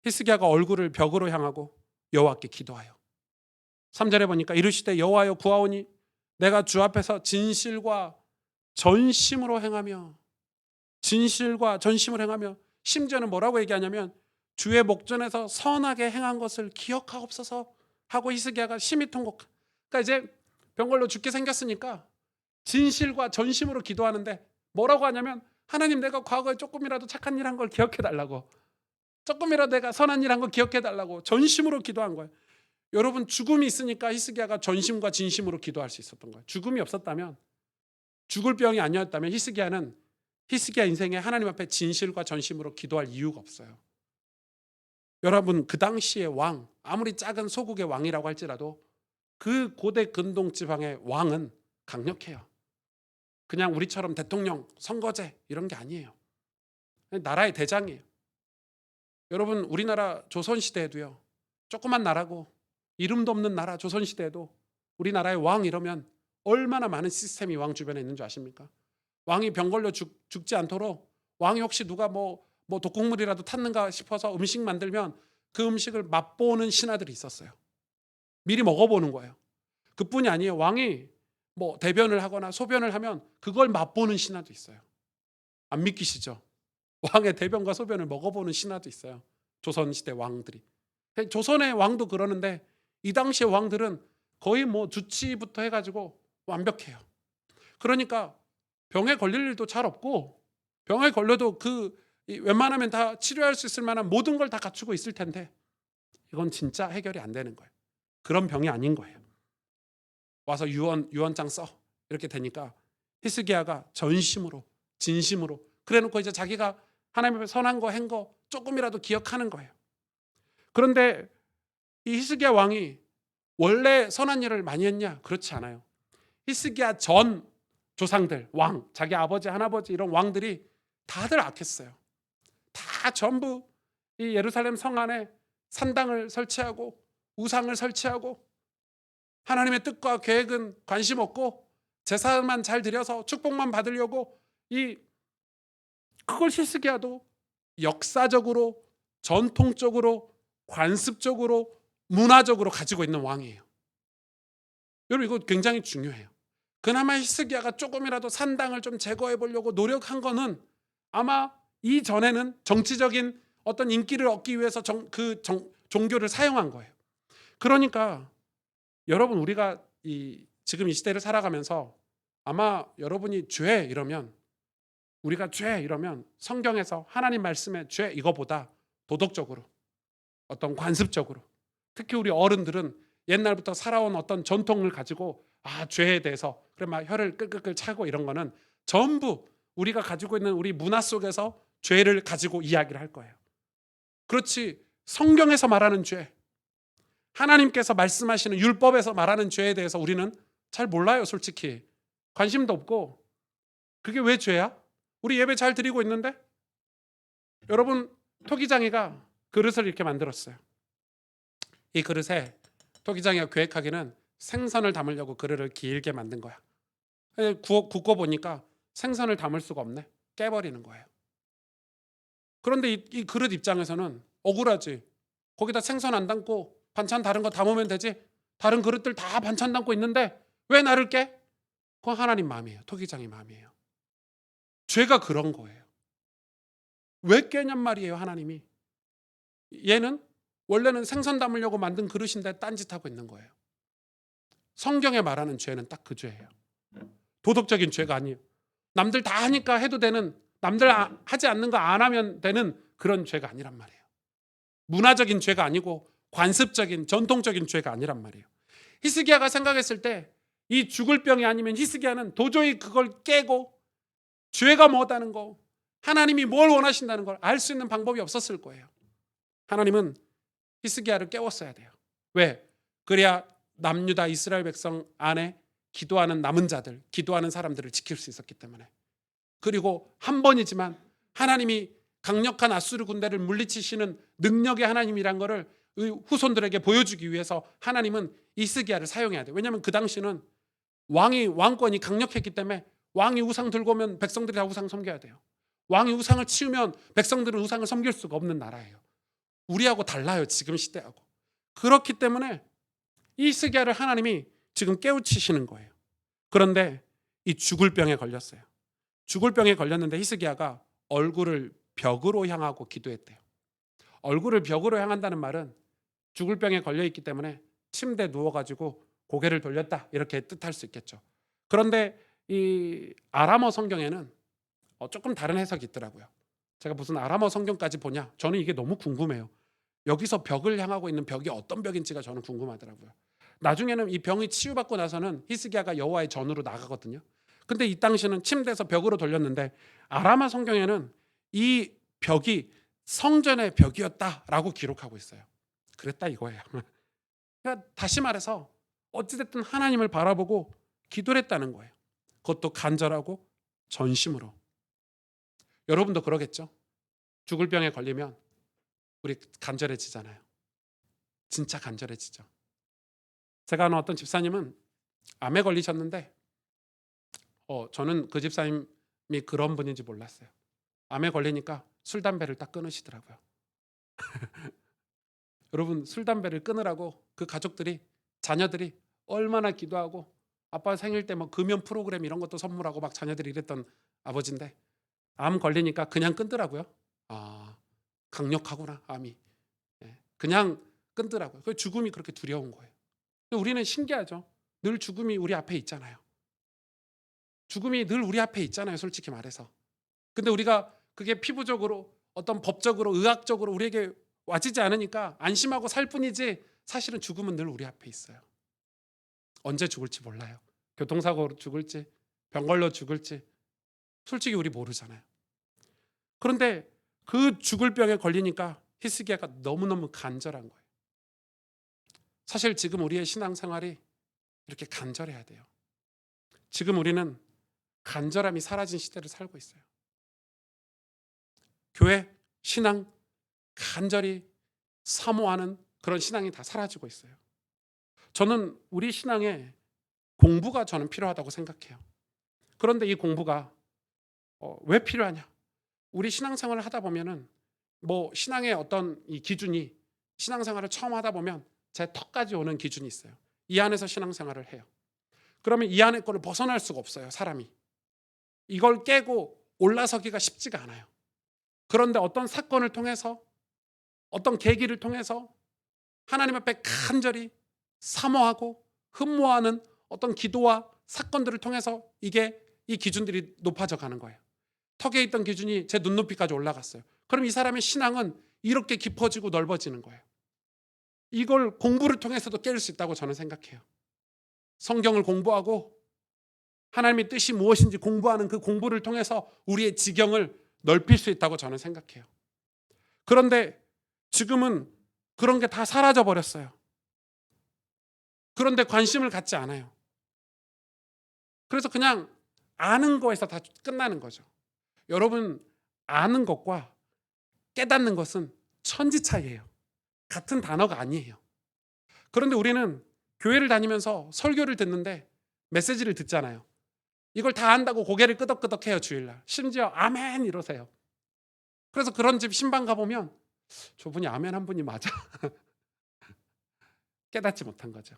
A: 히스기야가 얼굴을 벽으로 향하고 여호와께 기도하여 3절에 보니까 이르시되 여호와여 구하오니 내가 주 앞에서 진실과 전심으로 행하며, 진실과 전심으로 행하며, 심지어는 뭐라고 얘기하냐면 주의 목전에서 선하게 행한 것을 기억하옵소서 하고 히스기야가 심히 통곡. 그러니까 이제 병 걸려 죽게 생겼으니까 진실과 전심으로 기도하는데 뭐라고 하냐면, 하나님, 내가 과거에 조금이라도 착한 일 한 걸 기억해 달라고, 조금이라도 내가 선한 일 한 걸 기억해 달라고 전심으로 기도한 거예요. 여러분, 죽음이 있으니까 히스기야가 전심과 진심으로 기도할 수 있었던 거예요. 죽음이 없었다면, 죽을 병이 아니었다면 히스기야 인생에 하나님 앞에 진실과 전심으로 기도할 이유가 없어요. 여러분, 그 당시의 왕, 아무리 작은 소국의 왕이라고 할지라도 그 고대 근동 지방의 왕은 강력해요. 그냥 우리처럼 대통령, 선거제 이런 게 아니에요. 나라의 대장이에요. 여러분, 우리나라 조선시대에도요, 조그만 나라고 이름도 없는 나라 조선시대에도 우리나라의 왕 이러면 얼마나 많은 시스템이 왕 주변에 있는 줄 아십니까? 왕이 병 걸려 죽지 않도록, 왕이 혹시 누가 뭐 독국물이라도 탔는가 싶어서 음식 만들면 그 음식을 맛보는 신하들이 있었어요. 미리 먹어보는 거예요. 그뿐이 아니에요. 왕이 뭐 대변을 하거나 소변을 하면 그걸 맛보는 신하도 있어요. 안 믿기시죠? 왕의 대변과 소변을 먹어보는 신하도 있어요. 조선시대 왕들이. 조선의 왕도 그러는데 이 당시의 왕들은 거의 뭐 주치부터 해가지고 완벽해요. 그러니까 병에 걸릴 일도 잘 없고, 병에 걸려도 웬만하면 다 치료할 수 있을 만한 모든 걸 다 갖추고 있을 텐데 이건 진짜 해결이 안 되는 거예요. 그런 병이 아닌 거예요. 와서 유언장 써 이렇게 되니까 히스기야가 전심으로 진심으로 그래놓고 이제 자기가 하나님 앞에 선한 거 한 거 조금이라도 기억하는 거예요. 그런데 이 히스기야 왕이 원래 선한 일을 많이 했냐? 그렇지 않아요. 히스기야 전 조상들, 왕, 자기 아버지, 할아버지 이런 왕들이 다들 악했어요. 다 전부 이 예루살렘 성 안에 산당을 설치하고 우상을 설치하고 하나님의 뜻과 계획은 관심 없고 제사만 잘 드려서 축복만 받으려고, 그걸 히스기야도 역사적으로, 전통적으로, 관습적으로, 문화적으로 가지고 있는 왕이에요. 여러분, 이거 굉장히 중요해요. 그나마 히스기야가 조금이라도 산당을 좀 제거해 보려고 노력한 거는 아마 이전에는 정치적인 어떤 인기를 얻기 위해서 종교를 사용한 거예요. 그러니까 여러분, 우리가 지금 이 시대를 살아가면서 아마 여러분이 죄 이러면, 우리가 죄 이러면 성경에서 하나님 말씀에 죄 이거보다 도덕적으로, 어떤 관습적으로, 특히 우리 어른들은 옛날부터 살아온 어떤 전통을 가지고 죄에 대해서 그래 막 혀를 끌끌끌 차고 이런 거는 전부 우리가 가지고 있는 우리 문화 속에서 죄를 가지고 이야기를 할 거예요. 그렇지, 성경에서 말하는 죄, 하나님께서 말씀하시는 율법에서 말하는 죄에 대해서 우리는 잘 몰라요. 솔직히 관심도 없고. 그게 왜 죄야? 우리 예배 잘 드리고 있는데. 여러분, 토기장이가 그릇을 이렇게 만들었어요. 이 그릇에 토기장이가 계획하기는 생선을 담으려고 그릇을 길게 만든 거야. 굽고 보니까 생선을 담을 수가 없네. 깨버리는 거예요. 그런데 이 그릇 입장에서는 억울하지. 거기다 생선 안 담고 반찬 다른 거 담으면 되지. 다른 그릇들 다 반찬 담고 있는데 왜 나를 깨? 그건 하나님 마음이에요. 토기장의 마음이에요. 죄가 그런 거예요. 왜 깨냔 말이에요. 하나님이. 얘는 원래는 생선 담으려고 만든 그릇인데 딴짓하고 있는 거예요. 성경에 말하는 죄는 딱 그 죄예요. 도덕적인 죄가 아니에요. 남들 다 하니까 해도 되는, 남들 하지 않는 거 안 하면 되는 그런 죄가 아니란 말이에요. 문화적인 죄가 아니고 관습적인 전통적인 죄가 아니란 말이에요. 히스기야가 생각했을 때 이 죽을 병이 아니면 히스기야는 도저히 그걸 깨고 죄가 뭐다는 거, 하나님이 뭘 원하신다는 걸 알 수 있는 방법이 없었을 거예요. 하나님은 히스기야를 깨웠어야 돼요. 왜? 그래야 남유다 이스라엘 백성 안에 기도하는 남은 자들, 기도하는 사람들을 지킬 수 있었기 때문에. 그리고 한 번이지만 하나님이 강력한 아수르 군대를 물리치시는 능력의 하나님이란 것을 후손들에게 보여주기 위해서 하나님은 히스기야를 사용해야 돼요. 왜냐하면 그 당시는 왕권이 강력했기 때문에 왕이 우상 들고 오면 백성들이 다 우상 섬겨야 돼요. 왕이 우상을 치우면 백성들은 우상을 섬길 수가 없는 나라예요. 우리하고 달라요. 지금 시대하고. 그렇기 때문에 이 히스기야를 하나님이 지금 깨우치시는 거예요. 그런데 이 죽을 병에 걸렸어요. 죽을 병에 걸렸는데 히스기야가 얼굴을 벽으로 향하고 기도했대요. 얼굴을 벽으로 향한다는 말은 죽을 병에 걸려있기 때문에 침대에 누워가지고 고개를 돌렸다 이렇게 뜻할 수 있겠죠. 그런데 이 아람어 성경에는 조금 다른 해석이 있더라고요. 제가 무슨 아람어 성경까지 보냐, 저는 이게 너무 궁금해요. 여기서 벽을 향하고 있는 벽이 어떤 벽인지가 저는 궁금하더라고요. 나중에는 이 병이 치유받고 나서는 히스기야가 여호와의 전으로 나가거든요. 근데 이 당시는 침대에서 벽으로 돌렸는데 아람어 성경에는 이 벽이 성전의 벽이었다라고 기록하고 있어요. 그랬다 이거예요. 그러니까 다시 말해서 어찌됐든 하나님을 바라보고 기도를 했다는 거예요. 그것도 간절하고 전심으로. 여러분도 그러겠죠? 죽을 병에 걸리면 우리 간절해지잖아요. 진짜 간절해지죠. 제가 아는 어떤 집사님은 암에 걸리셨는데 저는 그 집사님이 그런 분인지 몰랐어요. 암에 걸리니까 술, 담배를 딱 끊으시더라고요. 여러분, 술, 담배를 끊으라고 그 가족들이, 자녀들이 얼마나 기도하고 아빠 생일 때 뭐 금연 프로그램 이런 것도 선물하고 막 자녀들이 이랬던 아버지인데 암 걸리니까 그냥 끊더라고요. 아, 강력하구나 암이. 그냥 끊더라고요. 그 죽음이 그렇게 두려운 거예요. 근데 우리는 신기하죠. 늘 죽음이 우리 앞에 있잖아요. 죽음이 늘 우리 앞에 있잖아요. 솔직히 말해서. 근데 우리가 그게 피부적으로 어떤 법적으로 의학적으로 우리에게 와지지 않으니까 안심하고 살 뿐이지 사실은 죽음은 늘 우리 앞에 있어요. 언제 죽을지 몰라요. 교통사고로 죽을지 병 걸려 죽을지 솔직히 우리 모르잖아요. 그런데 그 죽을 병에 걸리니까 히스기야가 너무너무 간절한 거예요. 사실 지금 우리의 신앙생활이 이렇게 간절해야 돼요. 지금 우리는 간절함이 사라진 시대를 살고 있어요. 교회, 신앙, 간절히 사모하는 그런 신앙이 다 사라지고 있어요. 저는 우리 신앙에 공부가 저는 필요하다고 생각해요. 그런데 이 공부가 왜 필요하냐? 우리 신앙생활을 하다 보면은 뭐 신앙의 어떤 이 기준이 신앙생활을 처음 하다 보면 제 턱까지 오는 기준이 있어요. 이 안에서 신앙생활을 해요. 그러면 이 안에 거를 벗어날 수가 없어요. 사람이. 이걸 깨고 올라서기가 쉽지가 않아요. 그런데 어떤 사건을 통해서 어떤 계기를 통해서 하나님 앞에 간절히 사모하고 흠모하는 어떤 기도와 사건들을 통해서 이 기준들이 높아져 가는 거예요. 턱에 있던 기준이 제 눈높이까지 올라갔어요. 그럼 이 사람의 신앙은 이렇게 깊어지고 넓어지는 거예요. 이걸 공부를 통해서도 깰 수 있다고 저는 생각해요. 성경을 공부하고 하나님의 뜻이 무엇인지 공부하는 그 공부를 통해서 우리의 지경을 넓힐 수 있다고 저는 생각해요. 그런데 지금은 그런 게 다 사라져 버렸어요. 그런데 관심을 갖지 않아요. 그래서 그냥 아는 거에서 다 끝나는 거죠. 여러분, 아는 것과 깨닫는 것은 천지 차이예요. 같은 단어가 아니에요. 그런데 우리는 교회를 다니면서 설교를 듣는데 메시지를 듣잖아요. 이걸 다 안다고 고개를 끄덕끄덕해요. 주일날. 심지어 아멘 이러세요. 그래서 그런 집 신방 가보면 저분이 아멘 한 분이 맞아. 깨닫지 못한 거죠.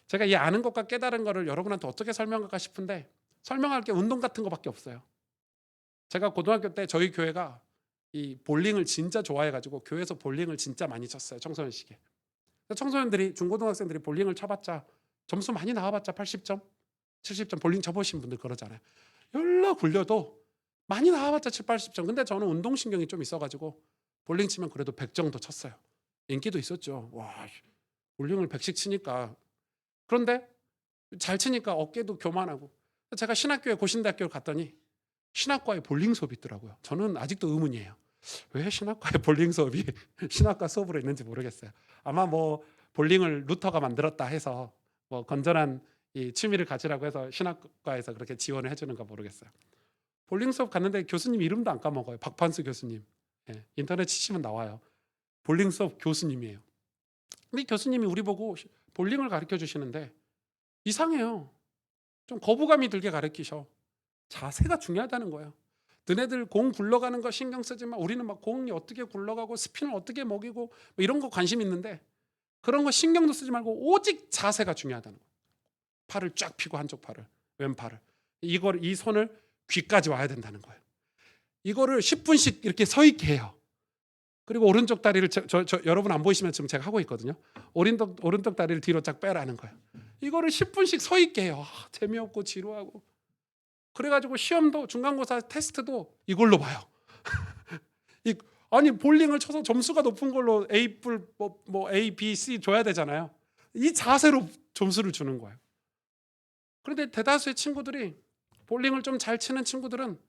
A: 제가 이 아는 것과 깨달은 거를 여러분한테 어떻게 설명할까 싶은데 설명할 게 운동 같은 거밖에 없어요. 제가 고등학교 때 저희 교회가 이 볼링을 진짜 좋아해가지고 교회에서 볼링을 진짜 많이 쳤어요. 청소년 시기에. 청소년들이 중고등학생들이 볼링을 쳐봤자 점수 많이 나와봤자 80점, 70점 볼링 쳐보신 분들 그러잖아요. 열나 굴려도 많이 나와봤자 7, 80점. 근데 저는 운동신경이 좀 있어가지고 볼링 치면 그래도 100 정도 쳤어요. 인기도 있었죠. 와, 볼링을 100씩 치니까. 그런데 잘 치니까 어깨도 교만하고. 제가 신학교에 고신대학교를 갔더니 신학과에 볼링 수업이 있더라고요. 저는 아직도 의문이에요. 왜 신학과에 볼링 수업이 신학과 수업으로 있는지 모르겠어요. 아마 뭐 볼링을 루터가 만들었다 해서 뭐 건전한 이 취미를 가지라고 해서 신학과에서 그렇게 지원을 해주는가 모르겠어요. 볼링 수업 갔는데 교수님 이름도 안 까먹어요. 박판수 교수님. 예, 인터넷 치시면 나와요. 볼링 수업 교수님이에요. 근데 교수님이 우리 보고 볼링을 가르쳐 주시는데 이상해요. 좀 거부감이 들게 가르치셔. 자세가 중요하다는 거예요. 너네들 공 굴러가는 거 신경 쓰지 마. 우리는 막 공이 어떻게 굴러가고 스핀을 어떻게 먹이고 뭐 이런 거 관심 있는데 그런 거 신경도 쓰지 말고 오직 자세가 중요하다는 거예요. 팔을 쫙 펴고 한쪽 팔을, 왼팔을. 이 손을 귀까지 와야 된다는 거예요. 이거를 10분씩 이렇게 서 있게 해요. 그리고 오른쪽 다리를 여러분 안 보이시면 지금 제가 하고 있거든요. 오른쪽 다리를 뒤로 쫙 빼라는 거예요. 이거를 10분씩 서 있게 해요. 재미없고 지루하고. 그래가지고 시험도 중간고사 테스트도 이걸로 봐요. 아니 볼링을 쳐서 점수가 높은 걸로 A 뿔 뭐 A, B, C 줘야 되잖아요. 이 자세로 점수를 주는 거예요. 그런데 대다수의 친구들이 볼링을 좀 잘 치는 친구들은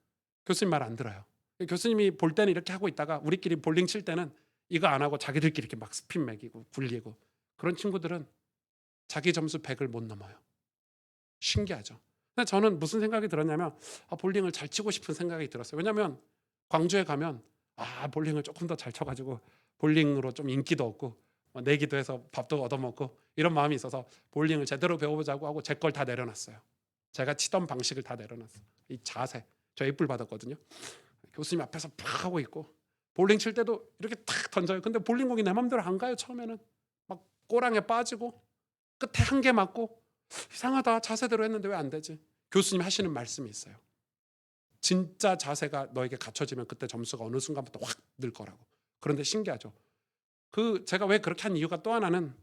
A: 교수님 말 안 들어요. 교수님이 볼 때는 이렇게 하고 있다가 우리끼리 볼링 칠 때는 이거 안 하고 자기들끼리 이렇게 막 스핀 매기고 굴리고 그런 친구들은 자기 점수 100을 못 넘어요. 신기하죠. 근데 저는 무슨 생각이 들었냐면 볼링을 잘 치고 싶은 생각이 들었어요. 왜냐하면 광주에 가면 볼링을 조금 더 잘 쳐가지고 볼링으로 좀 인기도 얻고 내기도 해서 밥도 얻어먹고 이런 마음이 있어서 볼링을 제대로 배워보자고 하고 제 걸 다 내려놨어요. 제가 치던 방식을 다 내려놨어요. 이 자세, 저 A뿔 받았거든요. 교수님 앞에서 팍 하고 있고 볼링 칠 때도 이렇게 탁 던져요. 근데 볼링공이 내 맘대로 안 가요. 처음에는 막 꼬랑에 빠지고 끝에 한 개 맞고 이상하다. 자세대로 했는데 왜 안 되지? 교수님 하시는 말씀이 있어요. 진짜 자세가 너에게 갖춰지면 그때 점수가 어느 순간부터 확 늘 거라고. 그런데 신기하죠. 제가 왜 그렇게 한 이유가 또 하나는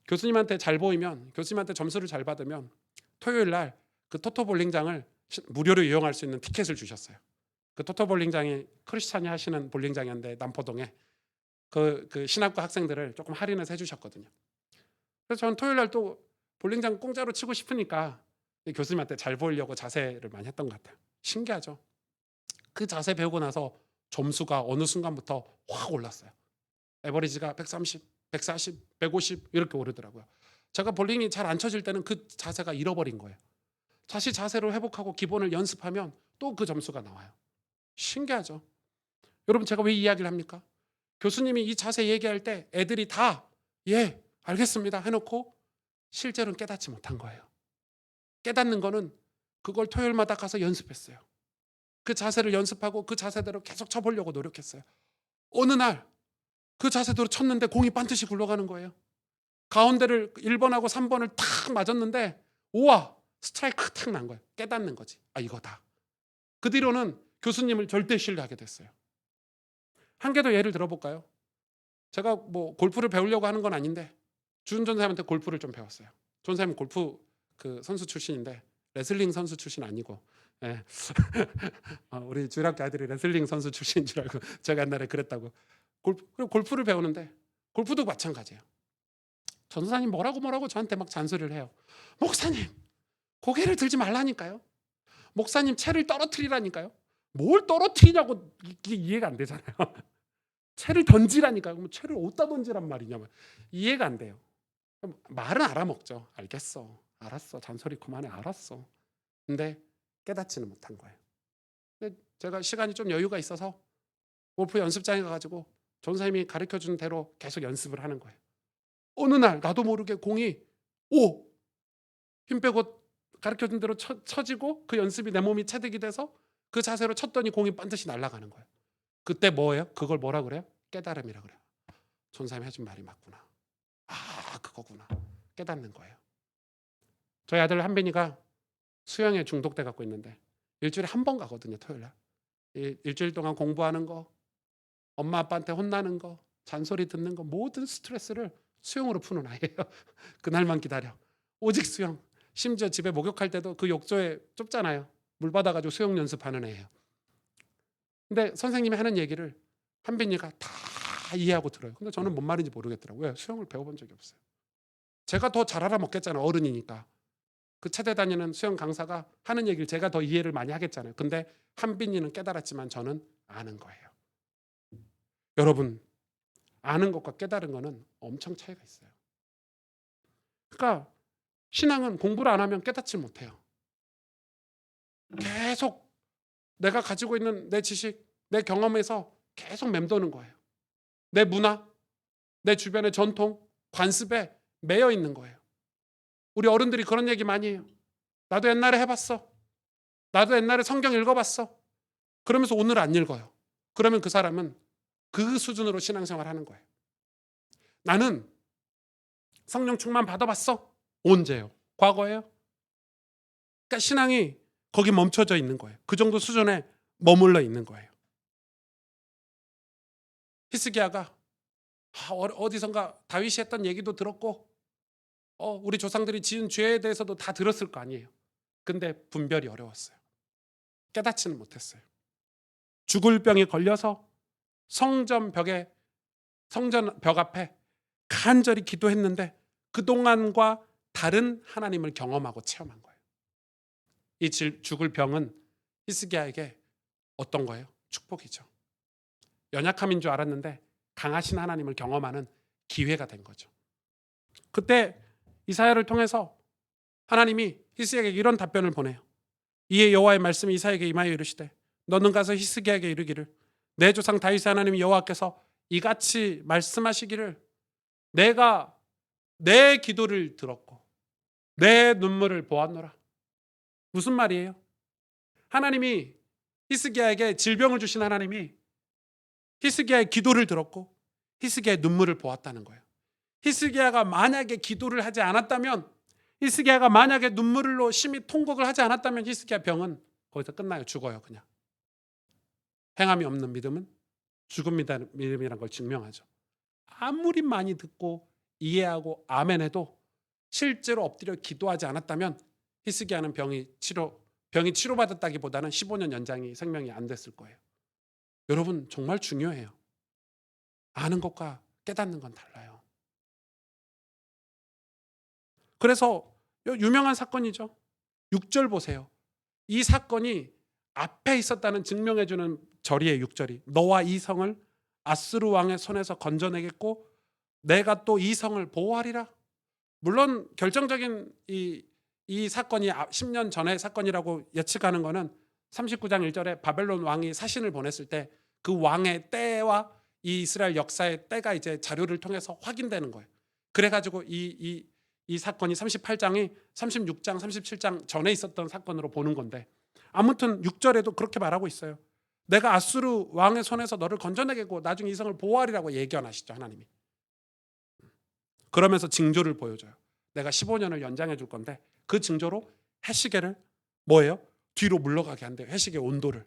A: 교수님한테 잘 보이면 교수님한테 점수를 잘 받으면 토요일 날 그 토토볼링장을 무료로 이용할 수 있는 티켓을 주셨어요. 그 토토볼링장이 크리스찬이 하시는 볼링장이었는데 남포동에 그 신학과 학생들을 조금 할인해서 해주셨거든요. 그래서 저는 토요일 날 또 볼링장 공짜로 치고 싶으니까 교수님한테 잘 보이려고 자세를 많이 했던 것 같아요. 신기하죠. 그 자세 배우고 나서 점수가 어느 순간부터 확 올랐어요. 에버리지가 130, 140, 150 이렇게 오르더라고요. 제가 볼링이 잘 안 쳐질 때는 그 자세가 잃어버린 거예요. 다시 자세로 회복하고 기본을 연습하면 또 그 점수가 나와요. 신기하죠. 여러분 제가 왜 이 이야기를 합니까? 교수님이 이 자세 얘기할 때 애들이 다 예, 알겠습니다 해놓고 실제로는 깨닫지 못한 거예요. 깨닫는 거는 그걸 토요일마다 가서 연습했어요. 그 자세를 연습하고 그 자세대로 계속 쳐보려고 노력했어요. 어느 날 그 자세대로 쳤는데 공이 반드시 굴러가는 거예요. 가운데를 1번하고 3번을 탁 맞았는데 우와 스트라이크 탁 난 거예요. 깨닫는 거지. 이거다. 그 뒤로는 교수님을 절대 신뢰하게 됐어요. 한 개 더 예를 들어볼까요? 제가 뭐 골프를 배우려고 하는 건 아닌데 주은 전사님한테 골프를 좀 배웠어요. 전사님 골프 그 선수 출신인데 레슬링 선수 출신 아니고 예. 우리 주일학교 아들이 레슬링 선수 출신인 줄 알고 제가 옛날에 그랬다고. 골프를 배우는데 골프도 마찬가지예요. 전사님 뭐라고 저한테 막 잔소리를 해요. 목사님 고개를 들지 말라니까요. 목사님 채를 떨어뜨리라니까요. 뭘 떨어뜨리냐고 이게 이해가 안 되잖아요. 채를 던지라니까요. 그럼 채를 어디다 던지란 말이냐면 이해가 안 돼요. 말은 알아먹죠. 알겠어. 알았어. 잔소리 그만해. 알았어. 근데 깨닫지는 못한 거예요. 근데 제가 시간이 좀 여유가 있어서 골프 연습장에 가가지고 전사님이 가르쳐준 대로 계속 연습을 하는 거예요. 어느 날 나도 모르게 공이 힘 빼고 가르쳐준 대로 쳐지고 그 연습이 내 몸이 체득이 돼서 그 자세로 쳤더니 공이 반드시 날아가는 거예요. 그때 뭐예요? 그걸 뭐라 그래요? 깨달음이라 그래요. 전사님이 해준 말이 맞구나. 그거구나. 깨닫는 거예요. 저희 아들 한빈이가 수영에 중독돼 갖고 있는데 일주일에 한 번 가거든요. 토요일 날. 일주일 동안 공부하는 거 엄마 아빠한테 혼나는 거, 잔소리 듣는 거, 모든 스트레스를 수영으로 푸는 아이예요. 그날만 기다려. 오직 수영. 심지어 집에 목욕할 때도 그 욕조에 좁잖아요. 물 받아가지고 수영 연습하는 애예요. 근데 선생님이 하는 얘기를 한빈이가 다 이해하고 들어요. 근데 저는 뭔 말인지 모르겠더라고요. 왜? 수영을 배워본 적이 없어요. 제가 더 잘 알아먹겠잖아요. 어른이니까. 그 차대 다니는 수영 강사가 하는 얘기를 제가 더 이해를 많이 하겠잖아요. 근데 한빈이는 깨달았지만 저는 아는 거예요. 여러분, 아는 것과 깨달은 거는 엄청 차이가 있어요. 그러니까 신앙은 공부를 안 하면 깨닫지 못해요. 계속 내가 가지고 있는 내 지식, 내 경험에서 계속 맴도는 거예요. 내 문화, 내 주변의 전통, 관습에 매여 있는 거예요. 우리 어른들이 그런 얘기 많이 해요. 나도 옛날에 해봤어. 나도 옛날에 성경 읽어봤어. 그러면서 오늘 안 읽어요. 그러면 그 사람은 그 수준으로 신앙생활 하는 거예요. 나는 성령 충만 받아봤어. 언제요? 과거예요? 그러니까 신앙이 거기 멈춰져 있는 거예요. 그 정도 수준에 머물러 있는 거예요. 히스기야가 어디선가 다윗이 했던 얘기도 들었고 우리 조상들이 지은 죄에 대해서도 다 들었을 거 아니에요. 근데 분별이 어려웠어요. 깨닫지는 못했어요. 죽을 병에 걸려서 성전 벽 앞에 간절히 기도했는데 그동안과 다른 하나님을 경험하고 체험한 거예요. 이 죽을 병은 히스기야에게 어떤 거예요? 축복이죠. 연약함인 줄 알았는데 강하신 하나님을 경험하는 기회가 된 거죠. 그때 이사야를 통해서 하나님이 히스기야에게 이런 답변을 보내요. 이에 여호와의 말씀이 이사야에게 임하여 이르시되 너는 가서 히스기야에게 이르기를 내 조상 다윗의 하나님 여호와께서 이같이 말씀하시기를 내가 내 기도를 들었고 내 눈물을 보았노라. 무슨 말이에요? 하나님이 히스기야에게 질병을 주신 하나님이 히스기야의 기도를 들었고 히스기야의 눈물을 보았다는 거예요. 히스기야가 만약에 기도를 하지 않았다면, 히스기야가 만약에 눈물로 심히 통곡을 하지 않았다면 히스기야 병은 거기서 끝나요. 죽어요. 그냥. 행함이 없는 믿음은 죽음이란 걸 증명하죠. 아무리 많이 듣고 이해하고 아멘해도 실제로 엎드려 기도하지 않았다면 히스기야는 병이 치료받았다기보다는 15년 연장이 생명이 안 됐을 거예요. 여러분 정말 중요해요. 아는 것과 깨닫는 건 달라요. 그래서 유명한 사건이죠. 6절 보세요. 이 사건이 앞에 있었다는 증명해주는 절이에요. 6절이. 너와 이 성을 아스루 왕의 손에서 건져내겠고 내가 또 이 성을 보호하리라. 물론 결정적인 이 사건이 10년 전의 사건이라고 예측하는 것은 39장 1절에 바벨론 왕이 사신을 보냈을 때 그 왕의 때와 이 이스라엘 역사의 때가 이제 자료를 통해서 확인되는 거예요. 그래가지고 이 사건이 38장이 36장, 37장 전에 있었던 사건으로 보는 건데 아무튼 6절에도 그렇게 말하고 있어요. 내가 아수르 왕의 손에서 너를 건져내겠고 나중에 이 성을 보호하리라고 예견하시죠. 하나님이. 그러면서 징조를 보여줘요. 내가 15년을 연장해 줄 건데 그 징조로 해시계를 뭐예요? 뒤로 물러가게 한대요. 해시계 온도를.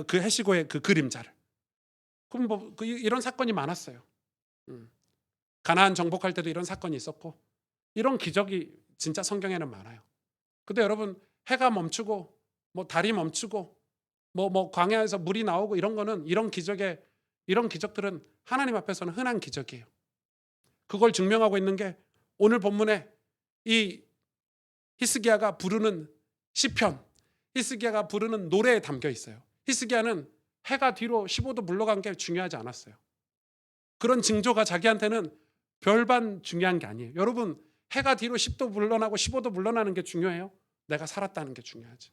A: 그 해시고의 그 그림자를. 그럼 이런 사건이 많았어요. 가나안 정복할 때도 이런 사건이 있었고 이런 기적이 진짜 성경에는 많아요. 근데 여러분 해가 멈추고 달이 멈추고 광야에서 물이 나오고 이런 거는 이런 기적들은 하나님 앞에서는 흔한 기적이에요. 그걸 증명하고 있는 게 오늘 본문에 이 히스기야가 부르는 시편, 히스기야가 부르는 노래에 담겨 있어요. 히스기야는 해가 뒤로 15도 물러간 게 중요하지 않았어요. 그런 징조가 자기한테는 별반 중요한 게 아니에요. 여러분 해가 뒤로 10도 물러나고 15도 물러나는 게 중요해요? 내가 살았다는 게 중요하지.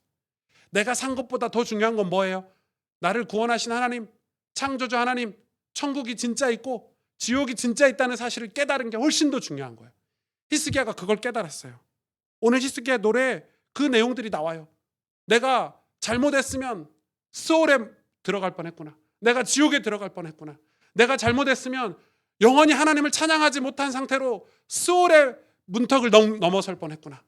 A: 내가 산 것보다 더 중요한 건 뭐예요? 나를 구원하신 하나님, 창조주 하나님, 천국이 진짜 있고 지옥이 진짜 있다는 사실을 깨달은 게 훨씬 더 중요한 거예요. 히스기야가 그걸 깨달았어요. 오늘 히스기야 노래에 그 내용들이 나와요. 내가 잘못했으면 소울에 들어갈 뻔했구나. 내가 지옥에 들어갈 뻔했구나. 내가 잘못했으면 영원히 하나님을 찬양하지 못한 상태로 소울의 문턱을 넘어설 뻔했구나.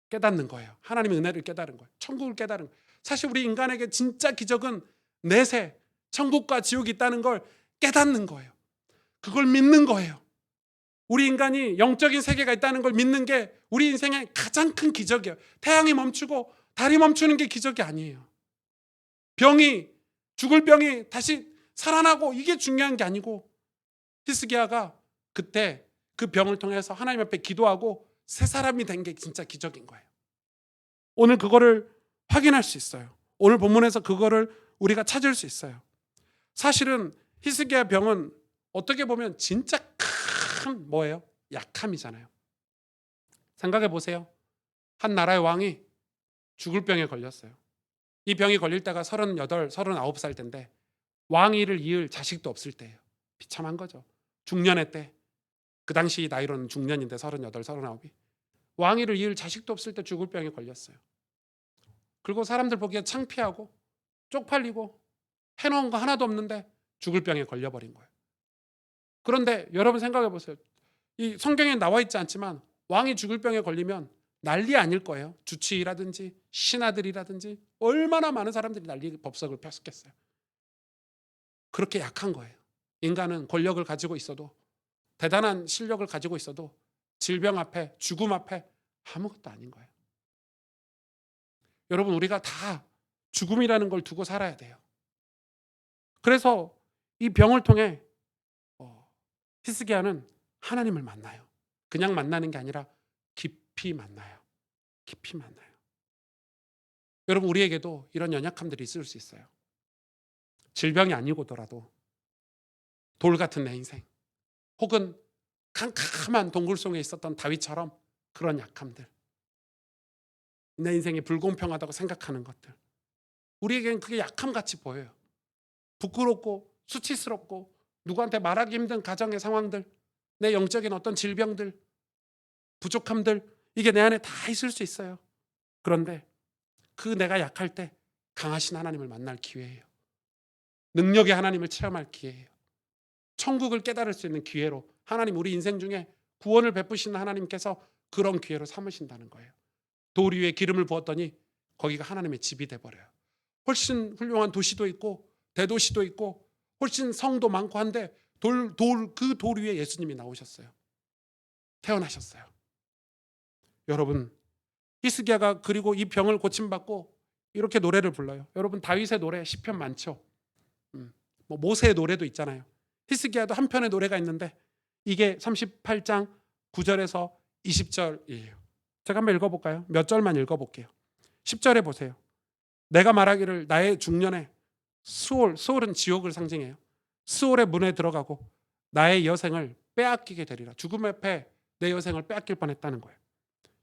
A: 깨닫는 거예요. 하나님의 은혜를 깨달은 거예요. 천국을 깨달은 거예요. 사실 우리 인간에게 진짜 기적은 내세, 천국과 지옥이 있다는 걸 깨닫는 거예요. 그걸 믿는 거예요. 우리 인간이 영적인 세계가 있다는 걸 믿는 게 우리 인생의 가장 큰 기적이에요. 태양이 멈추고 달이 멈추는 게 기적이 아니에요. 죽을 병이 다시 살아나고 이게 중요한 게 아니고, 히스기야가 그때 그 병을 통해서 하나님 앞에 기도하고 새 사람이 된 게 진짜 기적인 거예요. 오늘 그거를 확인할 수 있어요. 오늘 본문에서 그거를 우리가 찾을 수 있어요. 사실은 히스기야 병은 어떻게 보면 진짜 큰 뭐예요? 약함이잖아요. 생각해 보세요. 한 나라의 왕이 죽을 병에 걸렸어요. 이 병이 걸릴 때가 38, 39살 때인데 왕위를 이을 자식도 없을 때예요. 비참한 거죠. 중년의 때. 그 당시 나이로는 중년인데 38, 39이. 왕위를 이을 자식도 없을 때 죽을 병에 걸렸어요. 그리고 사람들 보기에 창피하고 쪽팔리고 해놓은 거 하나도 없는데 죽을 병에 걸려버린 거예요. 그런데 여러분 생각해 보세요. 이 성경에 나와 있지 않지만 왕이 죽을 병에 걸리면 난리 아닐 거예요. 주치의라든지 신하들이라든지 얼마나 많은 사람들이 난리 법석을 폈었겠어요. 그렇게 약한 거예요. 인간은 권력을 가지고 있어도, 대단한 실력을 가지고 있어도 질병 앞에, 죽음 앞에 아무것도 아닌 거예요. 여러분, 우리가 다 죽음이라는 걸 두고 살아야 돼요. 그래서 이 병을 통해 히스기야는 하나님을 만나요. 그냥 만나는 게 아니라 깊이 만나요. 깊이 만나요. 여러분, 우리에게도 이런 연약함들이 있을 수 있어요. 질병이 아니고더라도 돌 같은 내 인생, 혹은 캄캄한 동굴 속에 있었던 다윗처럼 그런 약함들, 내 인생이 불공평하다고 생각하는 것들, 우리에겐 그게 약함같이 보여요. 부끄럽고 수치스럽고 누구한테 말하기 힘든 가정의 상황들, 내 영적인 어떤 질병들, 부족함들, 이게 내 안에 다 있을 수 있어요. 그런데 그 내가 약할 때 강하신 하나님을 만날 기회예요. 능력의 하나님을 체험할 기회예요. 천국을 깨달을 수 있는 기회로 하나님, 우리 인생 중에 구원을 베푸시는 하나님께서 그런 기회로 삼으신다는 거예요. 돌 위에 기름을 부었더니 거기가 하나님의 집이 돼버려요. 훨씬 훌륭한 도시도 있고 대도시도 있고 훨씬 성도 많고 한데 그 돌 위에 예수님이 나오셨어요. 태어나셨어요. 여러분, 히스기야가 그리고 이 병을 고침받고 이렇게 노래를 불러요. 여러분, 다윗의 노래 시편 많죠. 모세의 노래도 있잖아요. 히스기야도 한 편의 노래가 있는데 이게 38장 9절에서 20절이에요. 제가 한번 읽어볼까요? 몇 절만 읽어볼게요. 10절에 보세요. 내가 말하기를 나의 중년에 수올은 지옥을 상징해요. 수올의 문에 들어가고 나의 여생을 빼앗기게 되리라. 죽음 앞에 내 여생을 빼앗길 뻔했다는 거예요.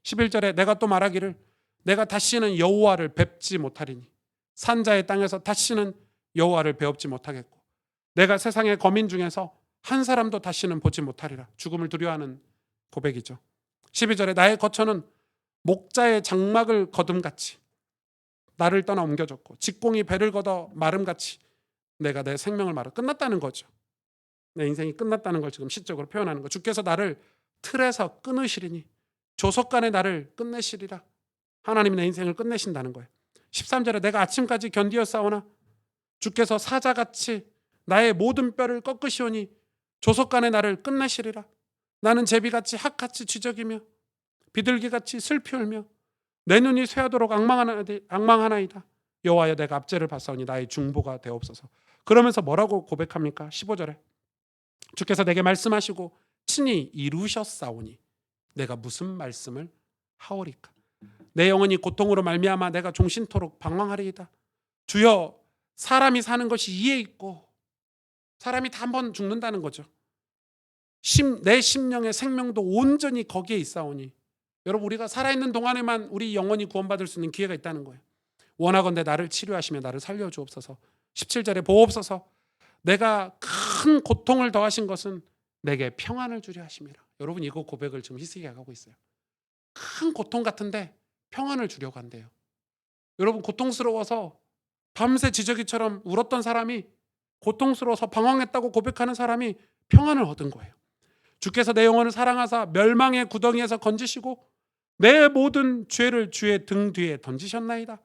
A: 11절에 내가 또 말하기를 내가 다시는 여호와를 뵙지 못하리니 산자의 땅에서 다시는 여호와를 배웁지 못하겠고 내가 세상의 거민 중에서 한 사람도 다시는 보지 못하리라. 죽음을 두려워하는 고백이죠. 12절에 나의 거처는 목자의 장막을 거둠같이 나를 떠나 옮겨졌고 직공이 배를 걷어 마름같이 내가 내 생명을 말아. 끝났다는 거죠. 내 인생이 끝났다는 걸 지금 시적으로 표현하는 거. 주께서 나를 틀에서 끊으시리니 조속간에 나를 끝내시리라. 하나님이 내 인생을 끝내신다는 거예요. 13절에 내가 아침까지 견디었사오나 주께서 사자같이 나의 모든 뼈를 꺾으시오니 조속간에 나를 끝내시리라. 나는 제비같이 학같이 쥐적이며 비둘기같이 슬피 울며 내 눈이 쇠하도록 앙망하나이다. 여호와여 내가 압제를 받사오니 나의 중보가 되옵소서. 그러면서 뭐라고 고백합니까? 15절에 주께서 내게 말씀하시고 친히 이루셨사오니 내가 무슨 말씀을 하오리까. 내 영혼이 고통으로 말미암아 내가 종신토록 방황하리이다. 주여, 사람이 사는 것이 이에 있고 사람이 다 한 번 죽는다는 거죠. 내 심령의 생명도 온전히 거기에 있사오니 여러분, 우리가 살아있는 동안에만 우리 영혼이 구원받을 수 있는 기회가 있다는 거예요. 원하건대 나를 치료하시며 나를 살려주옵소서. 17절에 보옵소서. 내가 큰 고통을 더하신 것은 내게 평안을 주려 하심이라. 여러분, 이거 고백을 지금 히스기야가 하고 있어요. 큰 고통 같은데 평안을 주려고 한대요. 여러분, 고통스러워서 밤새 지저귀처럼 울었던 사람이, 고통스러워서 방황했다고 고백하는 사람이 평안을 얻은 거예요. 주께서 내 영혼을 사랑하사 멸망의 구덩이에서 건지시고 내 모든 죄를 주의 등 뒤에 던지셨나이다.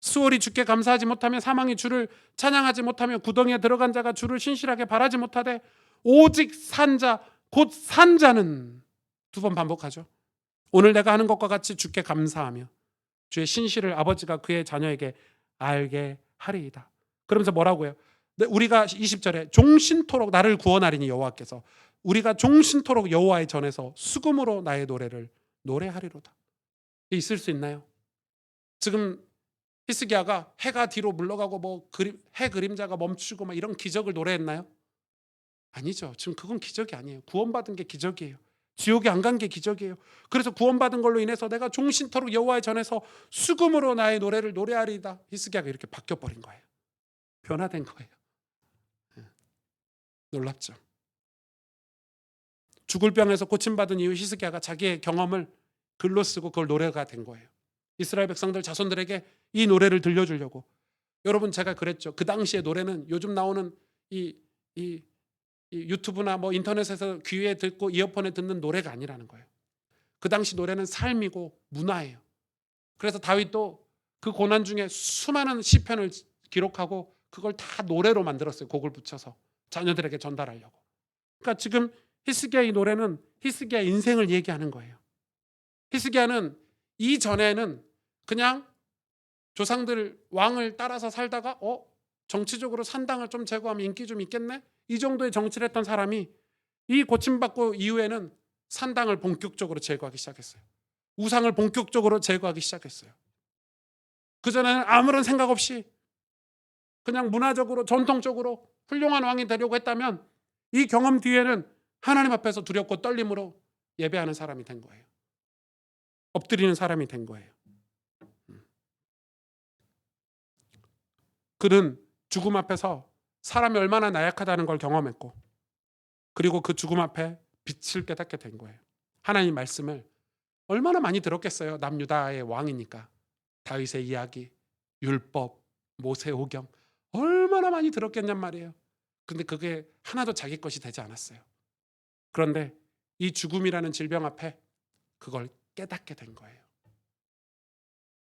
A: 수월이 주께 감사하지 못하며 사망이 주를 찬양하지 못하며 구덩이에 들어간 자가 주를 신실하게 바라지 못하되 오직 산자 곧 산자는 두 번 반복하죠. 오늘 내가 하는 것과 같이 주께 감사하며 주의 신실을 아버지가 그의 자녀에게 알게 하리이다. 그러면서 뭐라고요? 우리가 20절에 종신토록 나를 구원하리니 여호와께서 우리가 종신토록 여호와의 전에서 수금으로 나의 노래를 노래하리로다. 있을 수 있나요? 지금 히스기야가 해가 뒤로 물러가고 뭐 해 그림자가 멈추고 막 이런 기적을 노래했나요? 아니죠. 지금 그건 기적이 아니에요. 구원받은 게 기적이에요. 지옥에 안 간 게 기적이에요. 그래서 구원받은 걸로 인해서 내가 종신토록 여호와의 전에서 수금으로 나의 노래를 노래하리이다. 히스기야가 이렇게 바뀌어버린 거예요. 변화된 거예요. 놀랍죠. 죽을 병에서 고침받은 이후 히스기야가 자기의 경험을 글로 쓰고 그걸 노래가 된 거예요. 이스라엘 백성들 자손들에게 이 노래를 들려주려고. 여러분 제가 그랬죠. 그 당시의 노래는 요즘 나오는 이 유튜브나 뭐 인터넷에서 귀에 듣고 이어폰에 듣는 노래가 아니라는 거예요. 그 당시 노래는 삶이고 문화예요. 그래서 다윗도 그 고난 중에 수많은 시편을 기록하고 그걸 다 노래로 만들었어요. 곡을 붙여서 자녀들에게 전달하려고. 그러니까 지금 히스기야의 노래는 히스기야의 인생을 얘기하는 거예요. 히스기야는 이전에는 그냥 조상들 왕을 따라서 살다가 정치적으로 산당을 좀 제거하면 인기 좀 있겠네? 이 정도의 정치를 했던 사람이 이 고침받고 이후에는 산당을 본격적으로 제거하기 시작했어요. 우상을 본격적으로 제거하기 시작했어요. 그전에는 아무런 생각 없이 그냥 문화적으로 전통적으로 훌륭한 왕이 되려고 했다면 이 경험 뒤에는 하나님 앞에서 두렵고 떨림으로 예배하는 사람이 된 거예요. 엎드리는 사람이 된 거예요. 그는 죽음 앞에서 사람이 얼마나 나약하다는 걸 경험했고 그리고 그 죽음 앞에 빛을 깨닫게 된 거예요. 하나님 말씀을 얼마나 많이 들었겠어요. 남유다의 왕이니까. 다윗의 이야기, 율법, 모세오경 얼마나 많이 들었겠냔 말이에요. 근데 그게 하나도 자기 것이 되지 않았어요. 그런데 이 죽음이라는 질병 앞에 그걸 깨닫게 된 거예요.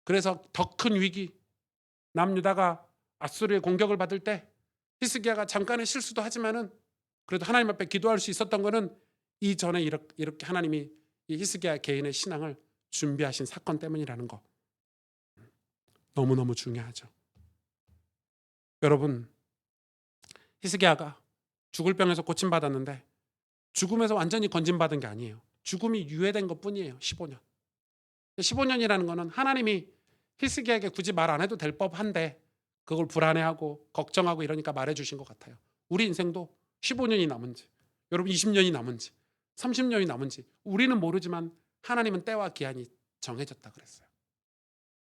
A: 그래서 더 큰 위기, 남유다가 아수르의 공격을 받을 때 히스기야가 잠깐의 실수도 하지만은 그래도 하나님 앞에 기도할 수 있었던 거는 이전에 이렇게 하나님이 이 히스기야 개인의 신앙을 준비하신 사건 때문이라는 거. 너무너무 중요하죠. 여러분, 히스기야가 죽을 병에서 고침받았는데 죽음에서 완전히 건진받은 게 아니에요. 죽음이 유예된 것뿐이에요. 15년. 15년이라는 거는 하나님이 히스기야에게 굳이 말 안 해도 될 법한데 그걸 불안해하고 걱정하고 이러니까 말해주신 것 같아요. 우리 인생도 15년이 남은지, 여러분 20년이 남은지, 30년이 남은지 우리는 모르지만 하나님은 때와 기한이 정해졌다 그랬어요.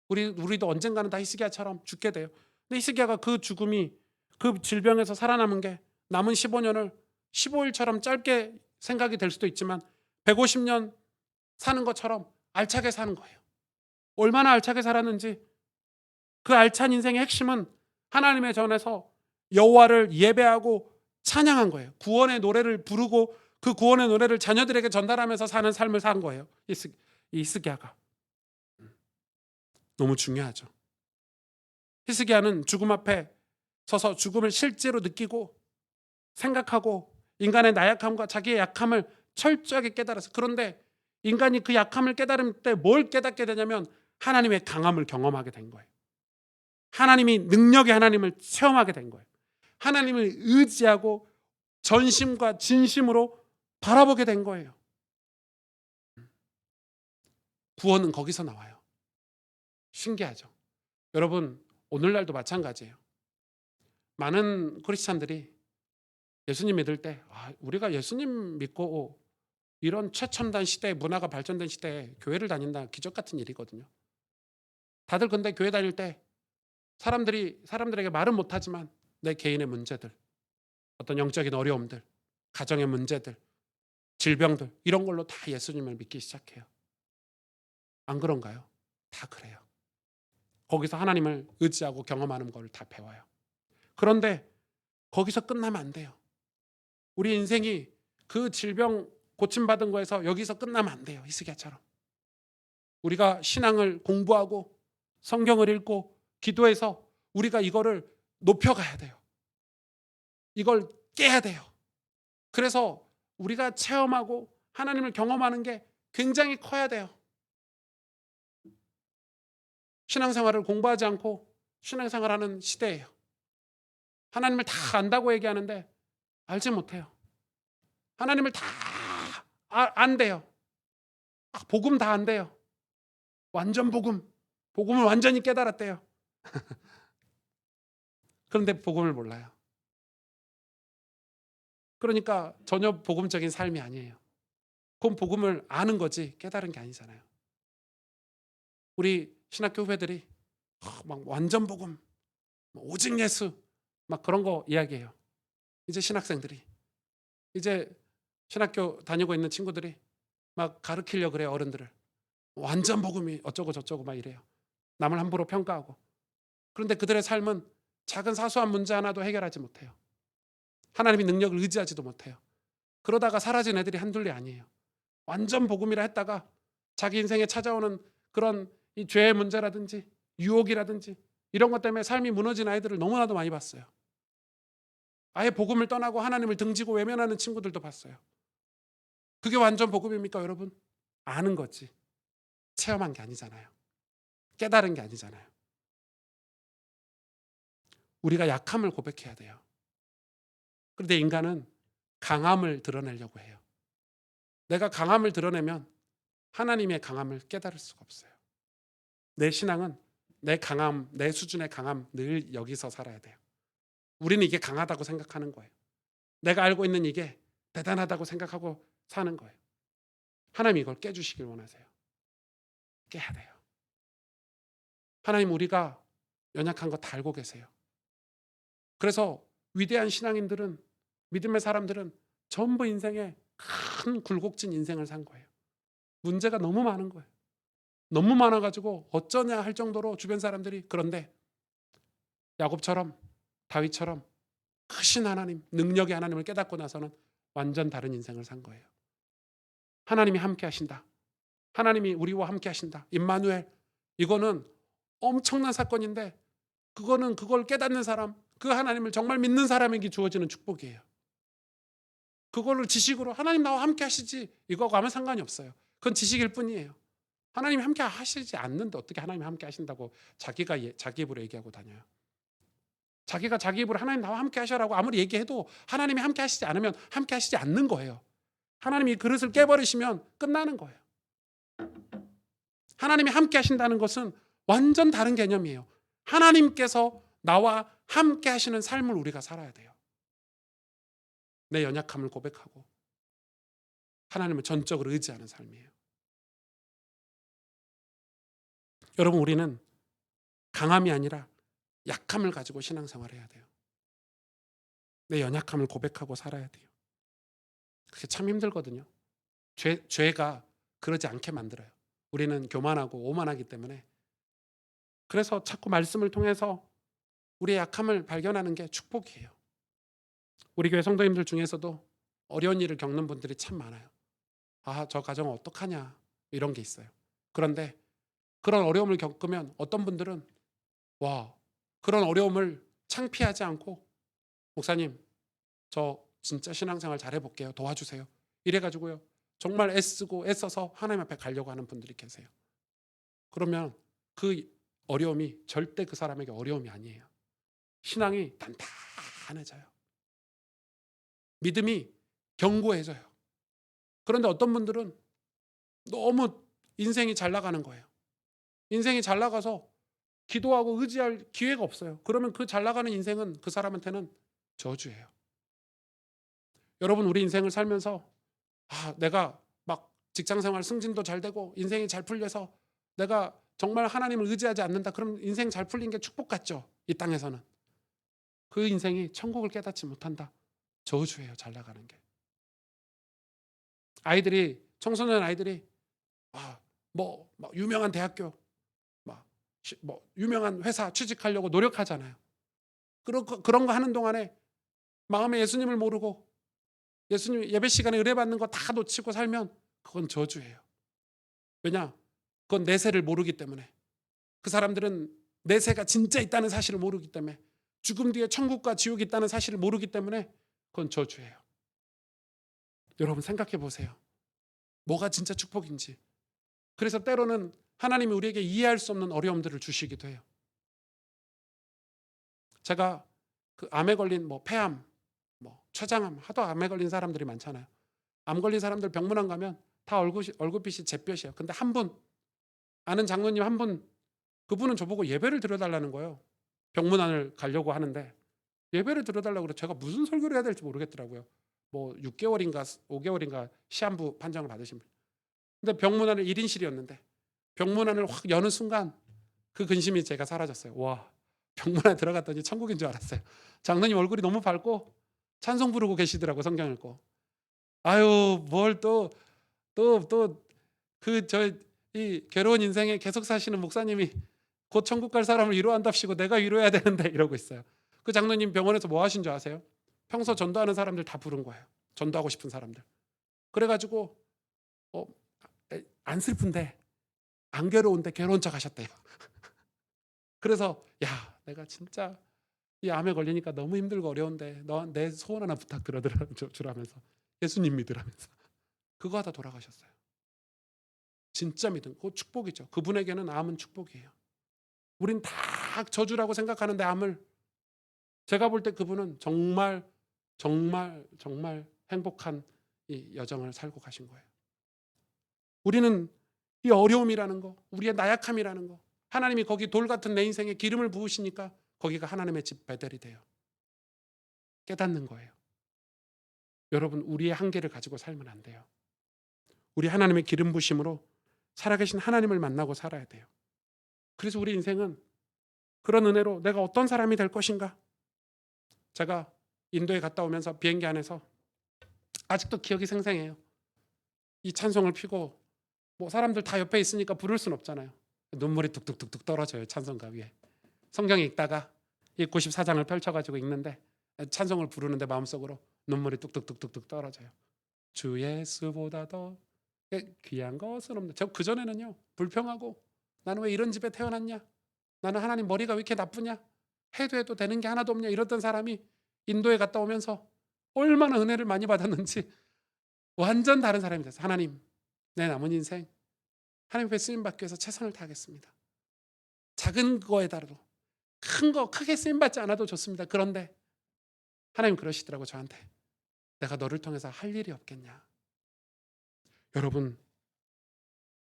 A: 우리도 언젠가는 다 히스기야처럼 죽게 돼요. 근데 히스기야가 그 죽음이 그 질병에서 살아남은 게 남은 15년을 15일처럼 짧게 생각이 될 수도 있지만 150년 사는 것처럼 알차게 사는 거예요. 얼마나 알차게 살았는지 그 알찬 인생의 핵심은 하나님의 전에서 여호와를 예배하고 찬양한 거예요. 구원의 노래를 부르고 그 구원의 노래를 자녀들에게 전달하면서 사는 삶을 산 거예요. 히스기야가. 너무 중요하죠. 히스기야는 죽음 앞에 서서 죽음을 실제로 느끼고 생각하고 인간의 나약함과 자기의 약함을 철저하게 깨달았어요. 그런데 인간이 그 약함을 깨달을 때 뭘 깨닫게 되냐면 하나님의 강함을 경험하게 된 거예요. 하나님이 능력의 하나님을 체험하게 된 거예요. 하나님을 의지하고 전심과 진심으로 바라보게 된 거예요. 구원은 거기서 나와요. 신기하죠. 여러분 오늘날도 마찬가지예요. 많은 크리스찬들이 예수님 믿을 때 우리가 예수님 믿고 이런 최첨단 시대에 문화가 발전된 시대에 교회를 다닌다 기적 같은 일이거든요. 다들 근데 교회 다닐 때 사람들에게 말은 못하지만 내 개인의 문제들, 어떤 영적인 어려움들, 가정의 문제들, 질병들 이런 걸로 다 예수님을 믿기 시작해요. 안 그런가요? 다 그래요. 거기서 하나님을 의지하고 경험하는 걸 다 배워요. 그런데 거기서 끝나면 안 돼요. 우리 인생이 그 질병 고침받은 거에서 여기서 끝나면 안 돼요. 히스기야처럼. 우리가 신앙을 공부하고 성경을 읽고 기도해서 우리가 이거를 높여가야 돼요. 이걸 깨야 돼요. 그래서 우리가 체험하고 하나님을 경험하는 게 굉장히 커야 돼요. 신앙생활을 공부하지 않고 신앙생활하는 시대예요. 하나님을 다 안다고 얘기하는데 알지 못해요. 하나님을 다 안돼요. 복음 다 안돼요. 완전 복음을 완전히 깨달았대요. 그런데 복음을 몰라요. 그러니까 전혀 복음적인 삶이 아니에요. 그건 복음을 아는 거지 깨달은 게 아니잖아요. 우리 신학교 후배들이 막 완전 복음, 오직 예수 막 그런 거 이야기해요. 이제 신학생들이, 이제 신학교 다니고 있는 친구들이 막 가르치려고 그래요. 어른들을. 완전 복음이 어쩌고 저쩌고 막 이래요. 남을 함부로 평가하고. 그런데 그들의 삶은 작은 사소한 문제 하나도 해결하지 못해요. 하나님의 능력을 의지하지도 못해요. 그러다가 사라진 애들이 한둘이 아니에요. 완전 복음이라 했다가 자기 인생에 찾아오는 그런 이 죄의 문제라든지 유혹이라든지 이런 것 때문에 삶이 무너진 아이들을 너무나도 많이 봤어요. 아예 복음을 떠나고 하나님을 등지고 외면하는 친구들도 봤어요. 그게 완전 복음입니까, 여러분? 아는 거지. 체험한 게 아니잖아요. 깨달은 게 아니잖아요. 우리가 약함을 고백해야 돼요. 그런데 인간은 강함을 드러내려고 해요. 내가 강함을 드러내면 하나님의 강함을 깨달을 수가 없어요. 내 신앙은 내 강함, 내 수준의 강함 늘 여기서 살아야 돼요. 우리는 이게 강하다고 생각하는 거예요. 내가 알고 있는 이게 대단하다고 생각하고 사는 거예요. 하나님 이걸 깨주시길 원하세요. 깨야 돼요. 하나님 우리가 연약한 거 다 알고 계세요. 그래서 위대한 신앙인들은, 믿음의 사람들은 전부 인생에 큰 굴곡진 인생을 산 거예요. 문제가 너무 많은 거예요. 너무 많아가지고 어쩌냐 할 정도로 주변 사람들이. 그런데 야곱처럼 다윗처럼 크신 하나님, 능력의 하나님을 깨닫고 나서는 완전 다른 인생을 산 거예요. 하나님이 함께 하신다. 하나님이 우리와 함께 하신다. 임마누엘. 이거는 엄청난 사건인데 그거는 그걸 깨닫는 사람, 그 하나님을 정말 믿는 사람에게 주어지는 축복이에요. 그거를 지식으로 하나님 나와 함께 하시지 이거하고 아무 상관이 없어요. 그건 지식일 뿐이에요. 하나님이 함께 하시지 않는데 어떻게 하나님이 함께 하신다고 자기가 자기 입으로 얘기하고 다녀요. 자기가 자기 입으로 하나님 나와 함께 하셔라고 아무리 얘기해도 하나님이 함께 하시지 않으면 함께 하시지 않는 거예요. 하나님이 그릇을 깨버리시면 끝나는 거예요. 하나님이 함께 하신다는 것은 완전 다른 개념이에요. 하나님께서 나와 함께 하시는 삶을 우리가 살아야 돼요. 내 연약함을 고백하고 하나님을 전적으로 의지하는 삶이에요. 여러분, 우리는 강함이 아니라 약함을 가지고 신앙생활을 해야 돼요. 내 연약함을 고백하고 살아야 돼요. 그게 참 힘들거든요. 죄가 그러지 않게 만들어요. 우리는 교만하고 오만하기 때문에. 그래서 자꾸 말씀을 통해서 우리의 약함을 발견하는 게 축복이에요. 우리 교회 성도님들 중에서도 어려운 일을 겪는 분들이 참 많아요. 아, 저 가정은 어떡하냐 이런 게 있어요. 그런데 그런 어려움을 겪으면 어떤 분들은 와, 그런 어려움을 창피하지 않고 목사님, 저 진짜 신앙생활 잘해볼게요. 도와주세요. 이래가지고요. 정말 애쓰고 애써서 하나님 앞에 가려고 하는 분들이 계세요. 그러면 그 어려움이 절대 그 사람에게 어려움이 아니에요. 신앙이 단단해져요. 믿음이 견고해져요. 그런데 어떤 분들은 너무 인생이 잘 나가는 거예요. 인생이 잘 나가서 기도하고 의지할 기회가 없어요. 그러면 그 잘 나가는 인생은 그 사람한테는 저주예요. 여러분, 우리 인생을 살면서 내가 막 직장생활 승진도 잘 되고 인생이 잘 풀려서 내가 정말 하나님을 의지하지 않는다. 그럼 인생 잘 풀린 게 축복 같죠? 이 땅에서는. 그 인생이 천국을 깨닫지 못한다. 저주예요. 잘 나가는 게. 아이들이, 청소년 아이들이 유명한 대학교, 유명한 회사 취직하려고 노력하잖아요. 그런 거 하는 동안에 마음에 예수님을 모르고 예수님 예배 시간에 은혜 받는 거 다 놓치고 살면 그건 저주예요. 왜냐? 그건 내세를 모르기 때문에. 그 사람들은 내세가 진짜 있다는 사실을 모르기 때문에, 죽음 뒤에 천국과 지옥이 있다는 사실을 모르기 때문에 그건 저주예요. 여러분 생각해 보세요. 뭐가 진짜 축복인지. 그래서 때로는 하나님이 우리에게 이해할 수 없는 어려움들을 주시기도 해요. 제가 그 암에 걸린 폐암, 췌장암, 하도 암에 걸린 사람들이 많잖아요. 암 걸린 사람들 병문안 가면 다 얼굴빛이 잿볕이에요. 근데 한 분, 아는 장로님 한 분, 그분은 저보고 예배를 드려달라는 거예요. 병문안을 가려고 하는데 예배를 드려달라고 그래. 제가 무슨 설교를 해야 될지 모르겠더라고요. 6개월인가 5개월인가 시한부 판정을 받으신 분. 근데 병문안을 1인실이었는데 병문안을 확 여는 순간 그 근심이 제가 사라졌어요. 와, 병문안에 들어갔더니 천국인 줄 알았어요. 장로님 얼굴이 너무 밝고 찬송 부르고 계시더라고, 성경 읽고. 아유, 뭘 이 괴로운 인생에 계속 사시는 목사님이 곧 천국 갈 사람을 위로한답시고 내가 위로해야 되는데 이러고 있어요. 그 장로님 병원에서 뭐 하신 줄 아세요? 평소 전도하는 사람들 다 부른 거예요. 전도하고 싶은 사람들. 그래가지고 안 슬픈데, 안 괴로운데 괴로운 척 하셨대요. 그래서 야, 내가 진짜 이 암에 걸리니까 너무 힘들고 어려운데 너 내 소원 하나 부탁드려주라면서 예수님 믿으라면서 그거 하다 돌아가셨어요. 진짜 믿음, 그거 축복이죠. 그분에게는 암은 축복이에요. 우린 다 저주라고 생각하는데 암을, 제가 볼 때 그분은 정말 정말 정말 행복한 이 여정을 살고 가신 거예요. 우리는 이 어려움이라는 거, 우리의 나약함이라는 거, 하나님이 거기 돌 같은 내 인생에 기름을 부으시니까 거기가 하나님의 집 베델이 돼요. 깨닫는 거예요. 여러분, 우리의 한계를 가지고 살면 안 돼요. 우리 하나님의 기름 부심으로 살아계신 하나님을 만나고 살아야 돼요. 그래서 우리 인생은 그런 은혜로 내가 어떤 사람이 될 것인가. 제가 인도에 갔다 오면서 비행기 안에서 아직도 기억이 생생해요. 이 찬송을 피고 사람들 다 옆에 있으니까 부를 순 없잖아요. 눈물이 뚝뚝뚝뚝 떨어져요, 찬송가 위에. 성경 읽다가 이 94장을 펼쳐가지고 읽는데 찬송을 부르는데 마음속으로 눈물이 뚝뚝뚝뚝뚝 떨어져요. 주 예수보다 더 귀한 것은 없네. 저 그전에는요, 불평하고 나는 왜 이런 집에 태어났냐, 나는 하나님 머리가 왜 이렇게 나쁘냐, 해도 되는 게 하나도 없냐 이러던 사람이 인도에 갔다 오면서 얼마나 은혜를 많이 받았는지 완전 다른 사람이 됐어요. 하나님, 내 남은 인생 하나님 앞에 쓰임받기 위해서 최선을 다하겠습니다. 작은 거에다가도 큰 거 크게 쓰임받지 않아도 좋습니다. 그런데 하나님 그러시더라고, 저한테. 내가 너를 통해서 할 일이 없겠냐. 여러분,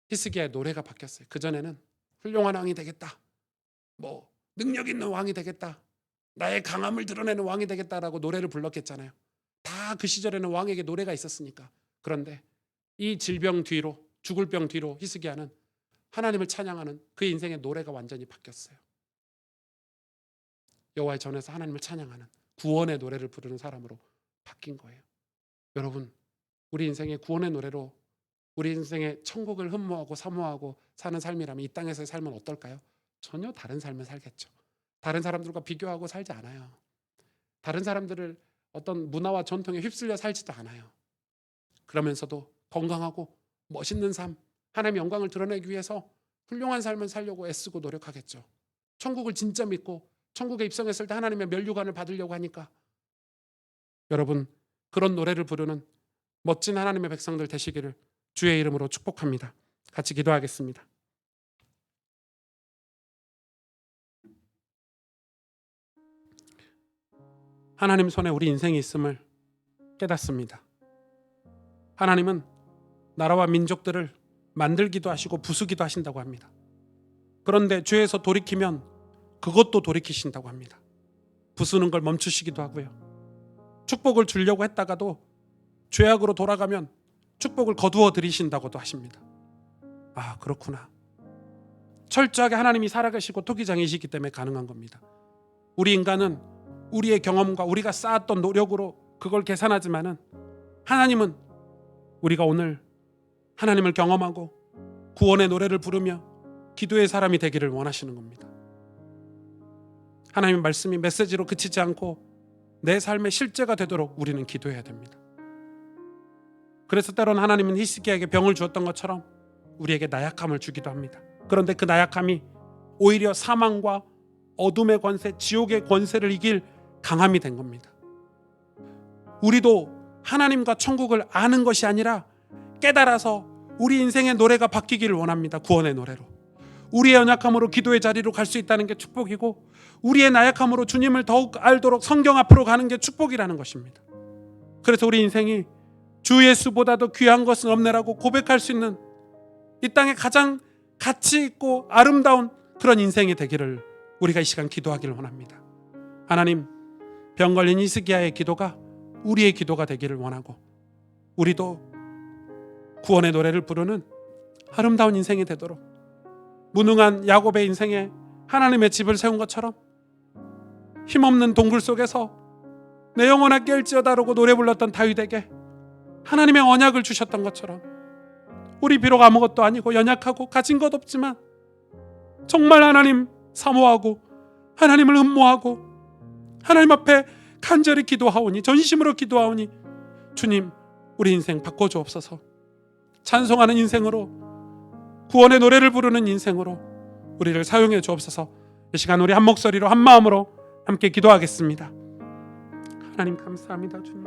A: 히스기야의 노래가 바뀌었어요. 그전에는 훌륭한 왕이 되겠다, 능력 있는 왕이 되겠다, 나의 강함을 드러내는 왕이 되겠다라고 노래를 불렀겠잖아요. 다 그 시절에는 왕에게 노래가 있었으니까. 그런데 이 질병 뒤로, 죽을 병 뒤로 히스기야는 하나님을 찬양하는 그 인생의 노래가 완전히 바뀌었어요. 여호와의 전에서 하나님을 찬양하는 구원의 노래를 부르는 사람으로 바뀐 거예요. 여러분, 우리 인생의 구원의 노래로 우리 인생의 천국을 흠모하고 사모하고 사는 삶이라면 이 땅에서의 삶은 어떨까요? 전혀 다른 삶을 살겠죠. 다른 사람들과 비교하고 살지 않아요. 다른 사람들을 어떤 문화와 전통에 휩쓸려 살지도 않아요. 그러면서도 건강하고 멋있는 삶, 하나님의 영광을 드러내기 위해서 훌륭한 삶을 살려고 애쓰고 노력하겠죠. 천국을 진짜 믿고 천국에 입성했을 때 하나님의 면류관을 받으려고 하니까. 여러분, 그런 노래를 부르는 멋진 하나님의 백성들 되시기를 주의 이름으로 축복합니다. 같이 기도하겠습니다. 하나님 손에 우리 인생이 있음을 깨닫습니다. 하나님은 나라와 민족들을 만들기도 하시고 부수기도 하신다고 합니다. 그런데 죄에서 돌이키면 그것도 돌이키신다고 합니다. 부수는 걸 멈추시기도 하고요. 축복을 주려고 했다가도 죄악으로 돌아가면 축복을 거두어 들이신다고도 하십니다. 아, 그렇구나. 철저하게 하나님이 살아계시고 토기장이시기 때문에 가능한 겁니다. 우리 인간은 우리의 경험과 우리가 쌓았던 노력으로 그걸 계산하지만은 하나님은 우리가 오늘 하나님을 경험하고 구원의 노래를 부르며 기도의 사람이 되기를 원하시는 겁니다. 하나님의 말씀이 메시지로 그치지 않고 내 삶의 실제가 되도록 우리는 기도해야 됩니다. 그래서 때로는 하나님은 히스기야에게 병을 주었던 것처럼 우리에게 나약함을 주기도 합니다. 그런데 그 나약함이 오히려 사망과 어둠의 권세, 지옥의 권세를 이길 강함이 된 겁니다. 우리도 하나님과 천국을 아는 것이 아니라 깨달아서 우리 인생의 노래가 바뀌기를 원합니다. 구원의 노래로. 우리의 연약함으로 기도의 자리로 갈 수 있다는 게 축복이고, 우리의 나약함으로 주님을 더욱 알도록 성경 앞으로 가는 게 축복이라는 것입니다. 그래서 우리 인생이 주 예수보다도 귀한 것은 없네라고 고백할 수 있는 이 땅에 가장 가치 있고 아름다운 그런 인생이 되기를 우리가 이 시간 기도하기를 원합니다. 하나님, 병 걸린 히스기야의 기도가 우리의 기도가 되기를 원하고, 우리도 구원의 노래를 부르는 아름다운 인생이 되도록, 무능한 야곱의 인생에 하나님의 집을 세운 것처럼 힘없는 동굴 속에서 내 영혼아 깰지어다라고 노래 불렀던 다윗에게 하나님의 언약을 주셨던 것처럼, 우리 비록 아무것도 아니고 연약하고 가진 것 없지만 정말 하나님 사모하고 하나님을 음모하고 하나님 앞에 간절히 기도하오니, 전심으로 기도하오니 주님, 우리 인생 바꿔주옵소서. 찬송하는 인생으로, 구원의 노래를 부르는 인생으로 우리를 사용해 주옵소서. 이 시간 우리 한 목소리로 한 마음으로 함께 기도하겠습니다. 하나님 감사합니다. 주님,